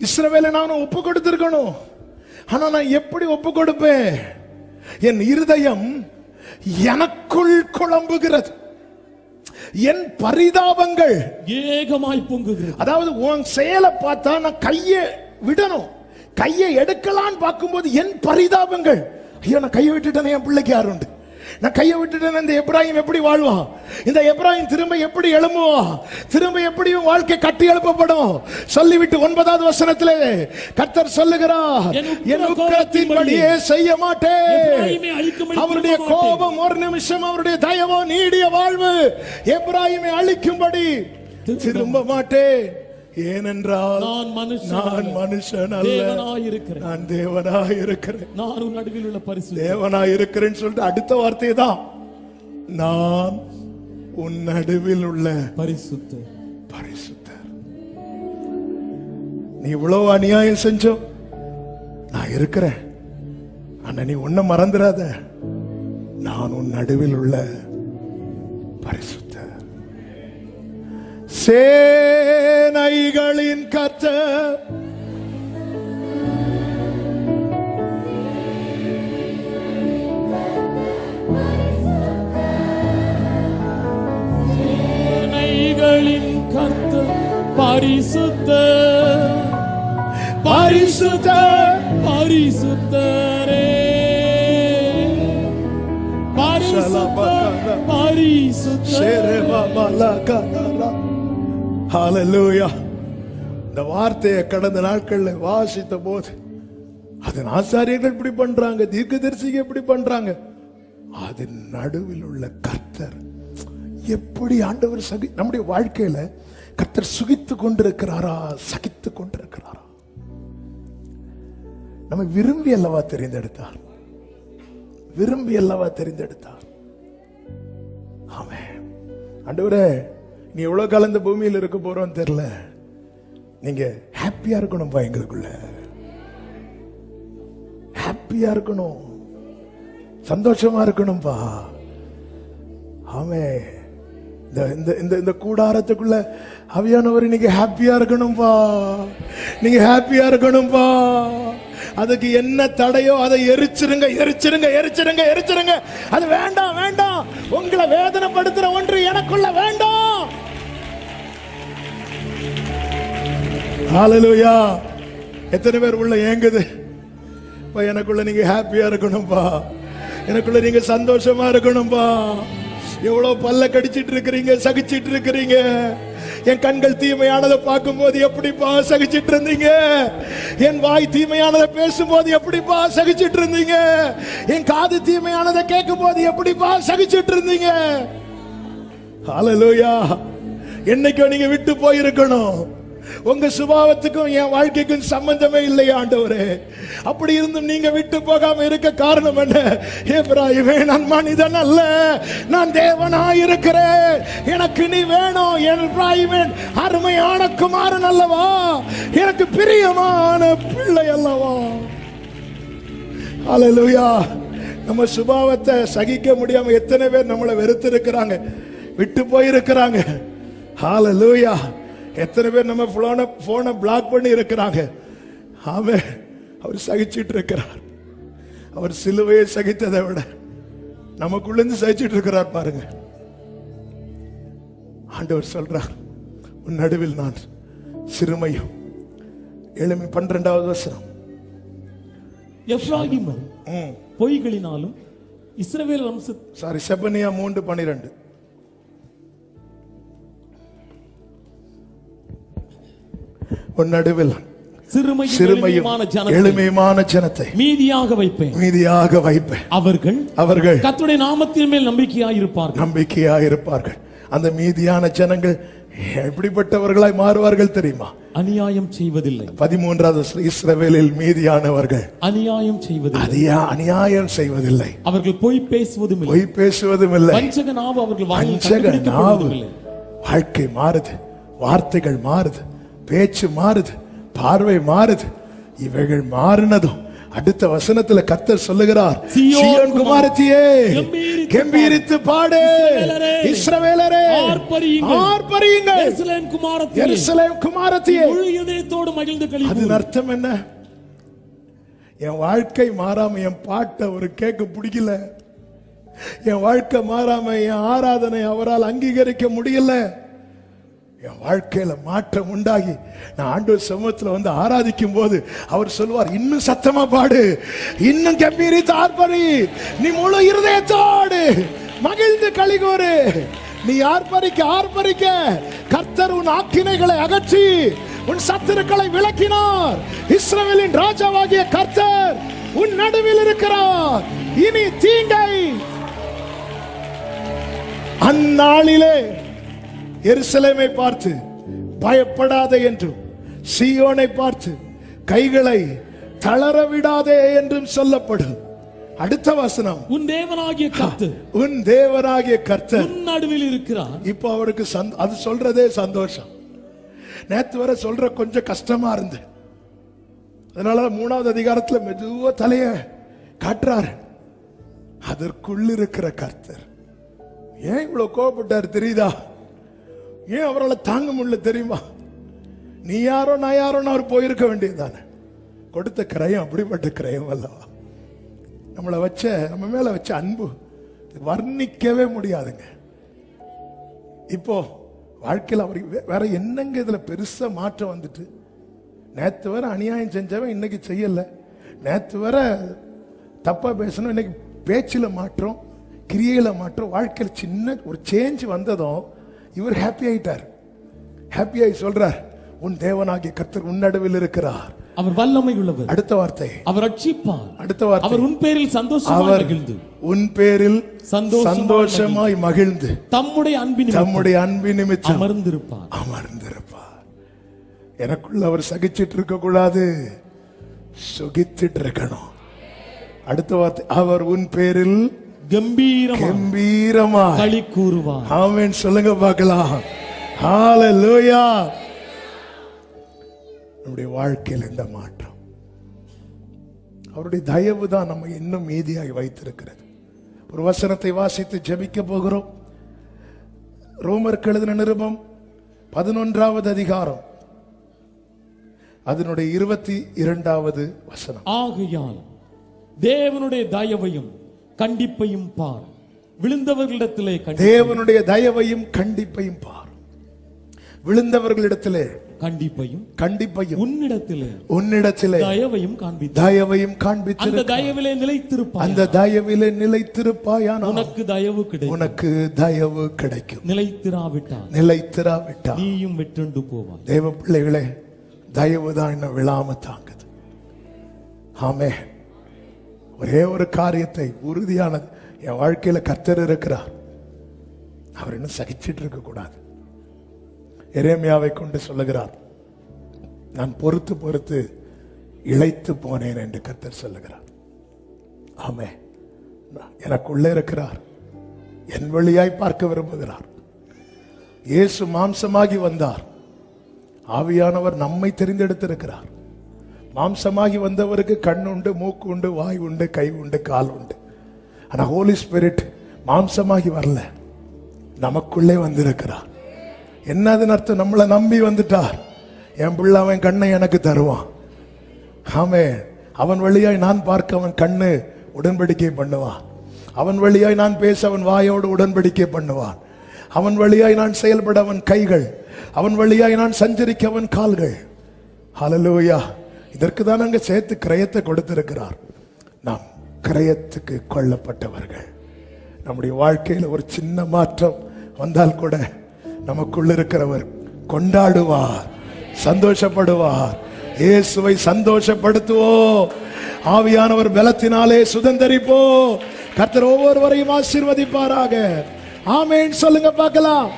இஸ்ரவேலை நான் ஒப்பு கொடுத்திருக்கணும். ஆனா நான் எப்படி ஒப்பு கொடுப்பேன்? என் இருதயம் எனக்குள் குழம்புகிறது, என் பரிதாபங்கள் ஏகமாய் பொங்குகிறது. அதாவது உன் செயலை பார்த்தா நான் கையை விடணும், கையை எடுக்கலான்னு பார்க்கும்போது என் பரிதாபங்கள், ஐயோ நான் கையை விட்டுட்டேன், என் பிள்ளைக்கு யார் உண்டு, நான் கையை விட்டுட்டேன், இந்த எப்ராஹிம் எப்படி வாழ்வான், இந்த எப்ராஹிம் திரும்ப எப்படி எழும்புவான், திரும்ப எப்படி வாழ்க்கை கட்டி எழுப்பப்படும் சொல்லிவிட்டு 9வது வசனத்திலே கர்த்தர் சொல்லுகிறார், என் உக்கிரத்தின்படியே செய்ய மாட்டேன். அவருடைய கோபம் ஒரு நிமிஷம், அவருடைய தயவோ நீடிய வாழ்வு. எப்ராஹிமை அழிக்கும்படி திரும்ப மாட்டேன். ஏனென்றால் நான் மனுஷன் அல்ல, நான் தேவனாய் இருக்கிறேன். நான் உன் நடுவில் உள்ள பரிசுத்தர், தேவனாய் இருக்கிறேன்னு சொல்லிட்டு அடுத்த வார்த்தை தான், நான் உன் நடுவில் உள்ள பரிசுத்தர். பரிசுத்தர். நீ இவ்வளவு அநியாயம் செஞ்சோம், நான் இருக்கிறேன். ஆனா நீ ஒன்ன மறந்துடாத, நான் உன் நடுவில் உள்ள பரிசுத்தர். சேனைகளின் கர்த்தர், சேனைகளின் கர்த்தர் பரிசுத்தர், பரிசுத்தர், பரிசுத்தரே, பரிசுத்தர், பரிசுத்தர். ஹல்லேலூயா. இந்த வார்த்தையை கடந்த நாட்கள்ல வாசித்த போது, அதன் ஆசாரியர்கள் இப்படி பண்றாங்க, தீர்க்கதரிசிகள் இப்படி பண்றாங்க, அதன் நடுவில் உள்ள கர்த்தர் எப்படி ஆண்டவர் நம்முடைய வாழ்க்கையில கர்த்தர் சுகித்து கொண்டிருக்கிறாரா, சகித்து கொண்டிருக்கிறாரா? நம்ம விரும்பி அல்லவா தெரிந்தெடுத்தார், விரும்பி அல்லவா தெரிந்தெடுத்தார். ஆமென். ஆண்டவரே, நீ எவ்வளவு காலம் இந்த பூமியில் இருக்க போறோம் தெரியல, நீங்க ஹாப்பியா இருக்கணும்பா, எங்களுக்குள்ள ஹாப்பியா இருக்கணும், சந்தோஷமா இருக்கணும்பா. ஆமே. இந்த கூடாரத்துக்குள்ள ஆவியானவர் நீங்க ஹாப்பியா இருக்கணும்பா, நீங்க ஹாப்பியா இருக்கணும்பா. அதுக்கு என்ன தடையோ அதை எரிச்சிருங்க, எரிச்சிருங்க, எரிச்சிருங்க, எரிச்சிருங்க. அது வேண்டாம், வேண்டாம். உங்களை வேதனைப்படுத்துற ஒன்று எனக்குள்ள வேண்டாம். ஹல்லேலூயா. எத்தனை பேர் உள்ள ஏங்குது, எனக்குள்ள நீங்க ஹாப்பியா இருக்கணும்பா, எனக்குள்ள நீங்க சந்தோஷமா இருக்கணும்பா. எவ்வளவு பல்ல கடிச்சிட்டு இருக்கிறீங்க, சகிச்சிட்டு இருக்கிறீங்க. என் கண்கள் தீமையானதை பார்க்கும் போது எப்படிப்பா சகிச்சிட்டு இருந்தீங்க, என் வாய் தீமையானதை பேசும்போது எப்படிப்பா சகிச்சிட்டு இருந்தீங்க, என் காது தீமையானதை கேட்கும் போது எப்படிப்பா சகிச்சிட்டு இருந்தீங்க. ஹல்லேலூயா. என்னைக்கோ நீங்க விட்டு போயிருக்கணும். உங்க சுபாவத்துக்கும் என் வாழ்க்கைக்கும் சம்பந்தமே இல்லை ஆண்டவரே. அப்படி இருந்தும் நீங்க விட்டு போகாம இருக்க காரணம் என்ன? எப்ராஹிமே, நான் மனிதன் அல்ல, நான் தேவனாய் இருக்கிறேன், எனக்கு நீ வேணும். எப்ராஹிமே, அருமையான குமாரன் அல்லவா, எனக்கு பிரியமான பிள்ளை அல்லவா. ஹல்லேலூயா. நம்ம சுபாவத்தை சகிக்க முடியாம எத்தனை பேர் நம்மளை வெறுத்து இருக்கிறாங்க, விட்டு போயிருக்கிறாங்க. ஹல்லேலூயா. எத்தனை பேர் நம்ம போனை பிளாக் பண்ணி இருக்கிறாங்க. ஆமென். அவர் சகிச்சிட்டு இருக்கிறார். அவர் சிலுவையை சகித்ததை விட நமக்குள்ள இருந்து சகிச்சிட்டு இருக்கிறார். பாருங்க, ஆண்டவர் சொல்றார், உன் நடுவில் நான் சிறுமையும் எளிமை. 12வது வசனம். எப்ராஹிம் பொய்களினாலும் இஸ்ரவேல் செபனியா 3:12. உன் நடுவில் சிறுமையும் எளிமையான ஜனத்தை மீதியாக வைப்பேன், மீதியாக வைப்பேன். அவர்கள் கர்த்தருடைய நாமத்தின் மேல் நம்பிக்கையாயிருப்பார்கள். அந்த மீதியான ஜனங்கள் எப்படிப்பட்டவர்களாய் மாறுவார்கள் தெரியுமா? அநியாயம் செய்வதில்லை. 13வது. இஸ்ரவேலில் மீதியானவர்கள் அநியாயம் செய்வதில்லை. அவர்கள் பொய் பேசுவதும் இல்லை. வஞ்சக நாவு அவர்கள் வாழ்க்கை மாறுது, வார்த்தைகள் மாறுது, பேச்சு மாறுது, பார்வை மாறுது. இவைகள் மாறினதும் அடுத்த வசனத்துல கர்த்தர் சொல்லுகிறார், சீயோன் சீயோன் குமாரத்தியே கம்பீரித்து பாடு, இஸ்ரவேலரே ஆர்ப்பரியுங்கள், எருசலேம் குமாரத்தியே முழு இதயத்தோடு மகிழ்ந்து களிப்போம். அதன் அர்த்தம் என்ன? என் வாழ்க்கை மாறாம என் பாட்டை ஒரு கேட்க பிடிக்கல, என் வாழ்க்கை மாறாம என் ஆராதனை அவரால் அங்கீகரிக்க முடியல, என் வாழ்க்கையில மாற்றம் உண்டாகி நான் ஆண்டவர் சமூகத்துல வந்து ஆராதிக்கும் போது அவர் சொல்வார், இன்னும் சத்தமா பாடு, இன்னும் கம்பீரித்து ஆர்ப்பரி, நீ முழு இருதயத்தோடு மகிழ்ந்து களிகூரு. நீ ஆர்ப்பரிக்க கர்த்தர் உன் ஆக்கினைகளை அகற்றி உன் சத்துருக்களை விலக்கினார். இஸ்ரவேலின் ராஜாவாகிய கர்த்தர் உன் நடுவில் இருக்கிறார். இனி தீங்கை அந்நாளிலே எருசலேமை பார்த்து பயப்படாதே என்றும், சீயோனை பார்த்து கைகளை தளர விடாதே என்றும் சொல்லப்படும். அடுத்த வசனம், உன் தேவனாகிய கர்த்தர் உன் தேவனாகிய கர்த்தர் உன் நடுவில் இருக்கிறார். இப்போ அவருக்கு அது சொல்றதே சந்தோஷம். நேத்து வரை சொல்ற கொஞ்சம் கஷ்டமா இருந்து, அதனால 3வது அதிகாரத்துல மெதுவா தலைய காட்டுறாரு. அதற்குள்ள இருக்கிற கர்த்தர் ஏன் இவ்வளவு கோபப்பட்டார் தெரியுதா? ஏன் அவரால் தாங்க முடியல தெரியுமா? நீ யாரோ நான் யாரோன்னு அவர் போயிருக்க வேண்டியதுதானே. கொடுத்த கிரயம் அப்படிப்பட்ட கிரயம் அல்லவா? நம்ம மேல வச்ச அன்பு வர்ணிக்கவே முடியாதுங்க. இப்போ வாழ்க்கையில் அவருக்கு வேற என்னங்க இதுல பெருசா மாற்றம் வந்துட்டு? நேத்து வர அநியாயம் செஞ்சவன் இன்னைக்கு செய்யல, நேத்து வர தப்பா பேசணும், இன்னைக்கு பேச்சில மாற்றம், கிரியையில மாற்றம், வாழ்க்கையில் சின்ன ஒரு சேஞ்ச் வந்ததும் இவர் ஹாப்பி ஆயிட்டார். ஹாப்பி ஆகி சொல்றார், உன் தேவனாகிய கர்த்தர் உன் நடுவில் இருக்கிறார், அவர் வல்லமை உள்ளவர். அடுத்த வார்த்தை, அவர் ரட்சிப்பார். அடுத்த வார்த்தை, அவர் உன் பேரில் சந்தோஷமாய் மகிழ்ந்து, உன் பேரில் சந்தோஷமாய் மகிழ்ந்து தம்முடைய அன்பின் நிமித்தம் அமர்ந்திருப்பார். எனக்குள்ள அவர் சகிச்சிட்டு இருக்க கூடாது, சுகித்திட்டு இருக்கணும். அடுத்த வார்த்தை, அவர் உன் பேரில் கம்பீரமா களி கூறுவார். ஆமென் சொல்லுங்க பார்க்கலாம். ஹalleluya. நம்முடைய வாழ்க்கையில் இந்த மாற்றம் அவருடைய தயவு தான் நம்ம இன்னும் மீதியாய் வைத்திருக்கிறது. ஒரு வசனத்தை வாசித்து ஜெபிக்க போகிறோம். ரோமருக்கு எழுதின நிருபம் 11வது அதிகாரம் அதனுடைய 22வது வசனம். ஆகையால் தேவனுடைய தயவையும் கண்டிப்பையும் பார், விழுந்தவர்களிடத்திலே தேவனுடைய தயவையும் கண்டிப்பையும் பார், விழுந்தவர்களிடத்திலே கண்டிப்பையும் உன்னிடத்திலே தயவையும் காண்பித்து அந்த தயவிலே நிலைத்திருப்பாய், அந்த தயவிலே நிலைத்திருப்பாயானால் உனக்கு தயவு கிடைக்கும். நிலைத்திராவிட்டால் நீயும் வெற்றுண்டு போவாய். தேவ பிள்ளைகளே, தயவு தான் என்ன விழாம தாங்குது. ஆமே, ஒரே ஒரு காரியத்தை உறுதியானது, என் வாழ்க்கையில கர்த்தர் இருக்கிறார், அவர் இன்னும் சகிச்சிட்டு இருக்க கூடாது. எரேமியாவை கொண்டு சொல்லுகிறார், நான் பொறுத்து இளைத்து போனேன் என்று கர்த்தர் சொல்லுகிறார். ஆமே, எனக்குள்ளே இருக்கிறார், என் வழியாய் பார்க்க விரும்புகிறார். இயேசு மாம்சமாகி வந்தார், ஆவியானவர் நம்மை தெரிந்தெடுத்திருக்கிறார். மாம்சமாகி வந்தவருக்கு கண் உண்டு, மூக்கு உண்டு, வாய் உண்டு, கை உண்டு, கால் உண்டு. ஆனா ஹோலி ஸ்பிரிட் மாம்சமாகி வரல, நமக்குள்ளே வந்திருக்கிறார். என்னதுன்னு அர்த்தம்? நம்மளை நம்பி வந்துட்டார். என் பிள்ளை அவன் கண்ணை எனக்கு தருவான். ஆமே, அவன் வழியாய் நான் பார்க்க அவன் கண்ணு உடன்படிக்கை பண்ணுவான். அவன் வழியாய் நான் பேச அவன் வாயோடு உடன்படிக்கை பண்ணுவான். அவன் வழியாய் நான் செயல்பட அவன் கைகள், அவன் வழியாய் நான் சஞ்சரிக்க அவன் கால்கள். ஹல்லேலூயா. இதற்கு தான் அங்க சேர்த்து கிரயத்தை கொடுத்திருக்கிறார். நாம் கிரயத்துக்கு கொள்ளப்பட்டவர்கள். நம்முடைய வாழ்க்கையில் ஒரு சின்ன மாற்றம் வந்தால் கூட நமக்குள்ள இருக்கிறவர் கொண்டாடுவார், சந்தோஷப்படுவார். இயேசுவை சந்தோஷப்படுத்துவோம். ஆவியானவர் பலத்தினாலே சுதந்தரிப்போ. கர்த்தர் ஒவ்வொருவரையும் ஆசீர்வதிப்பாராக. ஆமென் சொல்லுங்க பார்க்கலாம்.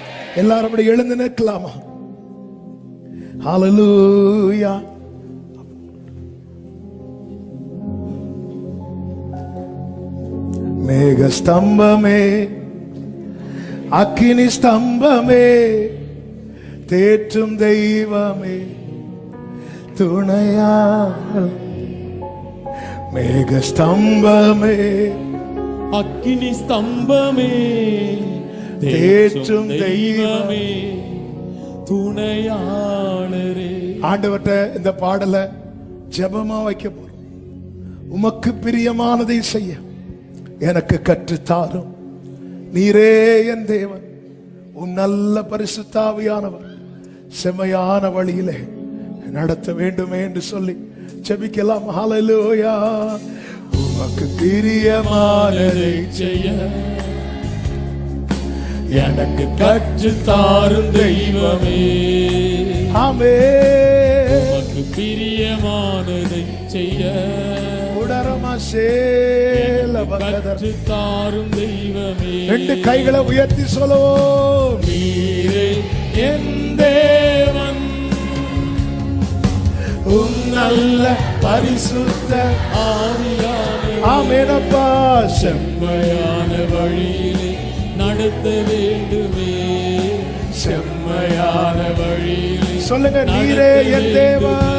எல்லாரும் அப்படி எழுந்து நிற்கலாமா? ஹல்லேலூயா. மேக ஸ்தம்பமே, அக்கினி ஸ்தம்பமே, தேற்றும் தெய்வமே, துணையால் மேக ஸ்தம்பமே, அக்கினி ஸ்தம்பமே, தேற்றும் தெய்வமே, துணையாளரே. ஆண்டவர்ட்ட இந்த பாடல ஜெபமா வைக்க போறோம். உமக்கு பிரியமானதை செய்ய எனக்கு கற்றுத்தாரும். நீரே என் தேவன், உன் நல்ல பரிசுத்த ஆவியானவர் செம்மையான வழியிலே நடத்த வேண்டுமே என்று சொல்லி ஜெபிக்கலாம். ஹல்லேலூயா. உமக்கு பிரியமானதை செய்ய எனக்கு கற்றுத்தாரும் தெய்வமே. ஆமென். உமக்கு பிரியமானதை செய்ய கற்றுத்தாரும் தெய்வமே. ரெண்டு கைகளை உயர்த்தி சொல்லுவோம். நீரே என் தேவன், உம் நல்ல பரிசுத்த ஆவியானவரே, ஆமெனப்பா. செம்மையான வழியிலே நடத்த வேண்டுமே. செம்மையான வழியிலே சொல்லுங்க. நீரே என் தேவன்,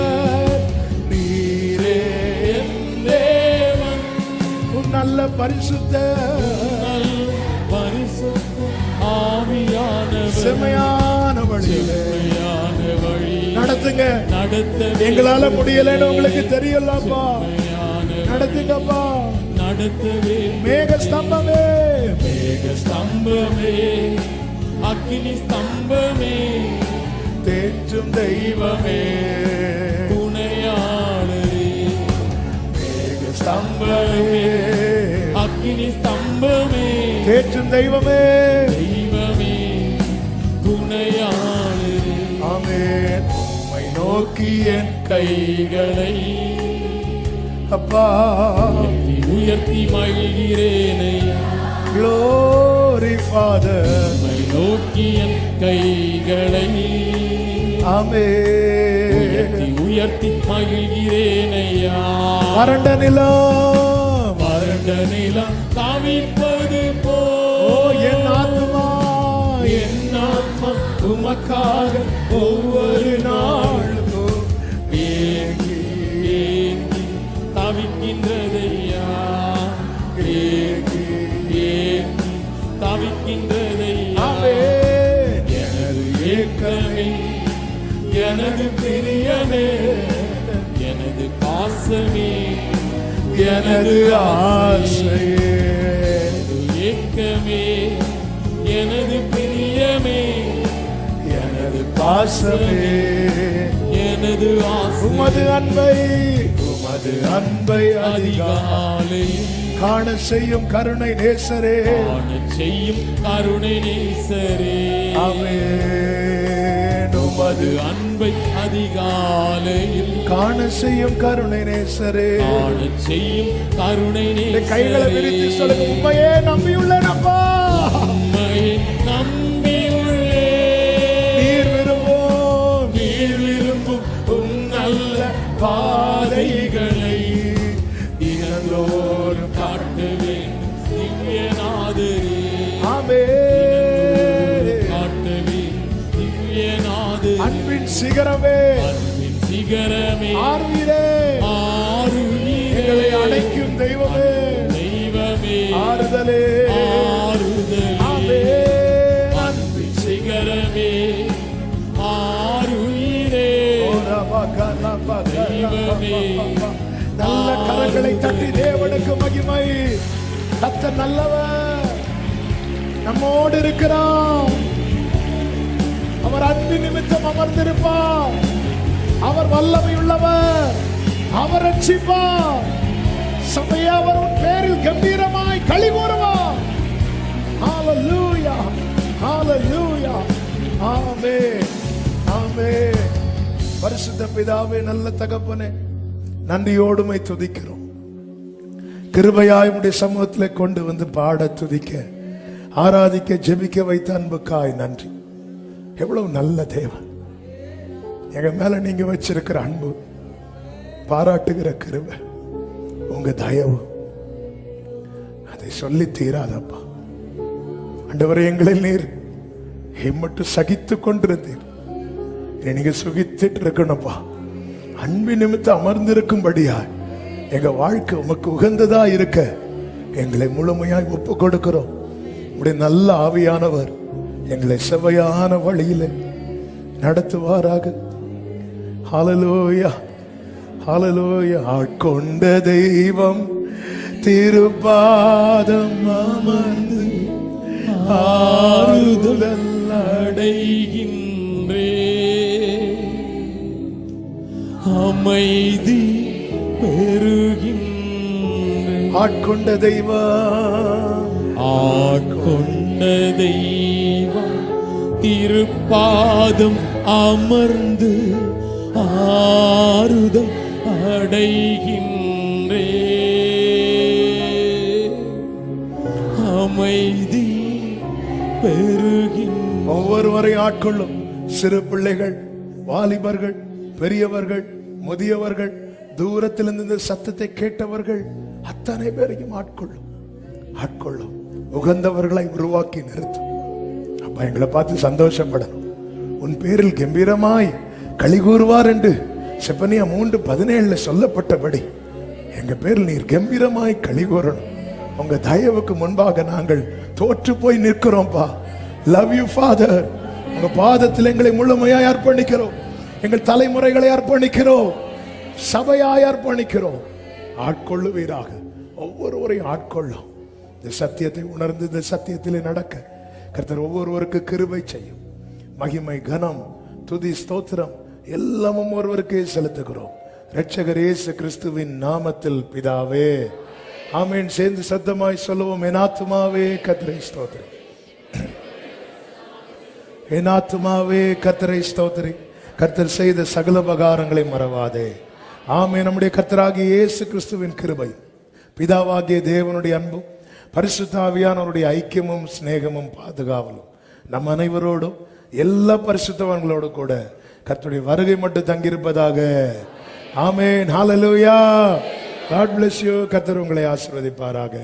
நீரே என் தேவன், உம் நல்ல பரிசுத்த பரிசுத்த ஆவியானவரே, செம்மையான வழியிலே செம்மையான வழி நடத்துங்க. நடத்த எங்களால முடியலன்னு உங்களுக்கு தெரியலப்பா, நடத்துங்கப்பா. நடத்தவே. மேக ஸ்தம்பமே, மேக ஸ்தம்பமே, அக்கினி ஸ்தம்பமே, தேற்றும் தெய்வமே, துணையாளரே. மேக ஸ்தம்பமே, அக்கினி ஸ்தம்பமே, தேற்றும் தெய்வமே, தெய்வமே, துணையாளரே. ஆமென். உம்மை நோக்கி என் கைகளை அப்பா உயர்த்தி மகிழ்கிறேனையா. Glory Father. உம்மை நோக்கி என் கைகளை ஆமென். உயர்த்தி மகிழ்கிறேனையா. வறண்ட நிலம், வறண்ட நிலம் தவிப்பது போ, என் ஆத்துமா என் ஆத்மா உமக்காக ஒவ்வொரு நாளும் ஏங்கி ஏங்கி தவிக்கின்றதையா. ஏங்கி ஏங்கி தவிக்கின்றதையா. ஆமென். எனது ஏக்கமே, எனது பிரியமே, எனது பாசமே, எனது ஆசையே, எனது ஏக்கமே, எனது பிரியமே, எனது பாசமே, எனது ஆசை. உமது அன்பை, உமது அன்பை அதிகம் அதிகாலையில் காண செய்யும் கருணை நேசரே. காணச் செய்யும் கருணை நேசரே. ஆமென். உமது அன்பை அதிகாலையில் காண செய்யும் கருணை நேசரே. காணச் செய்யும் கருணை இந்த கைகளை விரித்து நேசரே. சொல்லுங்க. உண்மையே நம்பியுள்ளேனப்பா, உம்மையை நம்பியுள்ளே. நீர் விரும்பும் நீர் விரும்பும் உம் நல்ல பாதைகளை தினந்தோறும் காட்டுவேன் திவ்யநாதரே. ஆமென். காட்டுவேன் திவ்யநாதரே. அன்பின் சிகரமே, அன்பின் சிகரமே, ஆறுயிரே, ஆருயிரே, எங்களை அழைக்கும் தெய்வமே, தெய்வமே, ஆறுதலே, ஆறுதலே. ஆமென். அன்பின் சிகரமே, ஆருயிரே, நல்ல கரங்களை தட்டி தேவனுக்கு மகிமை. கர்த்தர் நல்லவர், நம்மோடு இருக்கிறார். அவர் அன்பு நிமித்தம் அமர்ந்திருப்பார். அவர் வல்லமை உள்ளவர், அவர் ரட்சிப்பார். சபையே அவர் உன் பேரில் கம்பீரமாய் களி கூறுவார். ஹalleluya, ஹalleluya. ஆமென், ஆமென். பரிசுத்த பிதாவே, நல்ல தகப்பனே, நன்றியோடுமை துதிக்கிறோம். கிருபையாய் உம்முடைய சமூகத்திலே கொண்டு வந்து பாட, துதிக்க, ஆராதிக்க, ஜெபிக்க வைத்த அன்புக்காய் நன்றி. எவ்வளவு நல்ல தேவன். எங்க மேல நீங்க வச்சிருக்கிற அன்பு, பாராட்டுகிற கிருபை, உங்க தயவு, அதை சொல்லி தீராதப்பா. ஆண்டவரே, எங்களில் நீர் மட்டும் சகித்து கொண்டிருந்தீர். நீங்க சுகித்துட்டு இருக்கணும்ப்பா. அன்பு நிமித்தம் அமர்ந்திருக்கும்படியா எங்க வாழ்க்கை உமக்கு உகந்ததா இருக்க எங்களை முழுமையாய் ஒப்பு கொடுக்கிறோம். உடைய நல்ல ஆவியானவர் எங்களை செவ்வையான வழியில நடத்துவாராக. ஹல்லேலூயா, ஹல்லேலூயா. ஆட்கொண்ட தெய்வம் திருப்பாதம் அமர்ந்து ஆறுதல் அடைகின்றே, அமைதி பெறுகின்றே. ஆட்கொண்ட தெய்வம், ஆட்கொண்ட தெய்வம் திருப்பாதம் அமர்ந்து ஆறுதல் அடைகின்றே, அமைதி பெறுகின்றே. ஒவ்வொருவரை ஆட்கொள்ளும். சிறு பிள்ளைகள், வாலிபர்கள், பெரியவர்கள், முதியவர்கள், தூரத்திலிருந்து இந்த சத்தத்தை கேட்டவர்கள் அத்தனை பேரையும் ஆட்கொள்ளும். ஆட்கொள்ளும். உகந்தவர்களை உருவாக்கி நிறுத்தும். அப்ப எங்களை பார்த்து சந்தோஷப்படணும். உன் பேரில் கம்பீரமாய் களி கூறுவார் என்று செப்பனியா 3:17 சொல்லப்பட்டபடி எங்க பேரில் நீர் கம்பீரமாய் களி கூறணும். உங்க தயவுக்கு முன்பாக நாங்கள் தோற்று போய் நிற்கிறோம்பா. Love you father. உங்க பாதத்தில் எங்களை முழுமையாய் அர்ப்பணிக்கிறோம். எங்கள் தலைமுறைகளை அர்ப்பணிக்கிறோம். சபையாய் அர்ப்பணிக்கிறோம். ஆட்கொள்ளுவீராக. ஒவ்வொருவரையும் ஆட்கொள்ளும். இந்த சத்தியத்தை உணர்ந்து இந்த சத்தியத்திலே நடக்க கர்த்தர் ஒவ்வொருவருக்கு கிருபை செய்யும். மகிமை, கனம், துதி, ஸ்தோத்திரம் எல்லாமும் ஒருவருக்கே செலுத்துகிறோம். இரட்சகர் இயேசு கிறிஸ்துவின் நாமத்தில் பிதாவே, ஆமென். சேர்ந்து சத்தமாய் சொல்லுவோம். என் ஆத்துமாவே கர்த்தரை ஸ்தோத்திரி, என் ஆத்துமாவே கர்த்தரை ஸ்தோத்திரி. கர்த்தர் செய்த சகல உபகாரங்களை மறவாதே. ஆமென். நம்முடைய கர்த்தராகிய இயேசு கிறிஸ்துவின் கிருபை, பிதாவாகிய தேவனுடைய அன்பும், பரிசுத்த ஆவியானவருடைய ஐக்கியமும் சிநேகமும் பாதுகாவலும் நம் அனைவரோடும் எல்லா பரிசுத்தவான்களோடு கூட கர்த்தருடைய வருகை மட்டும் தங்கியிருப்பதாக. ஆமென். ஹல்லேலூயா. God bless you. கர்த்தர் உங்களை ஆசீர்வதிப்பாராக.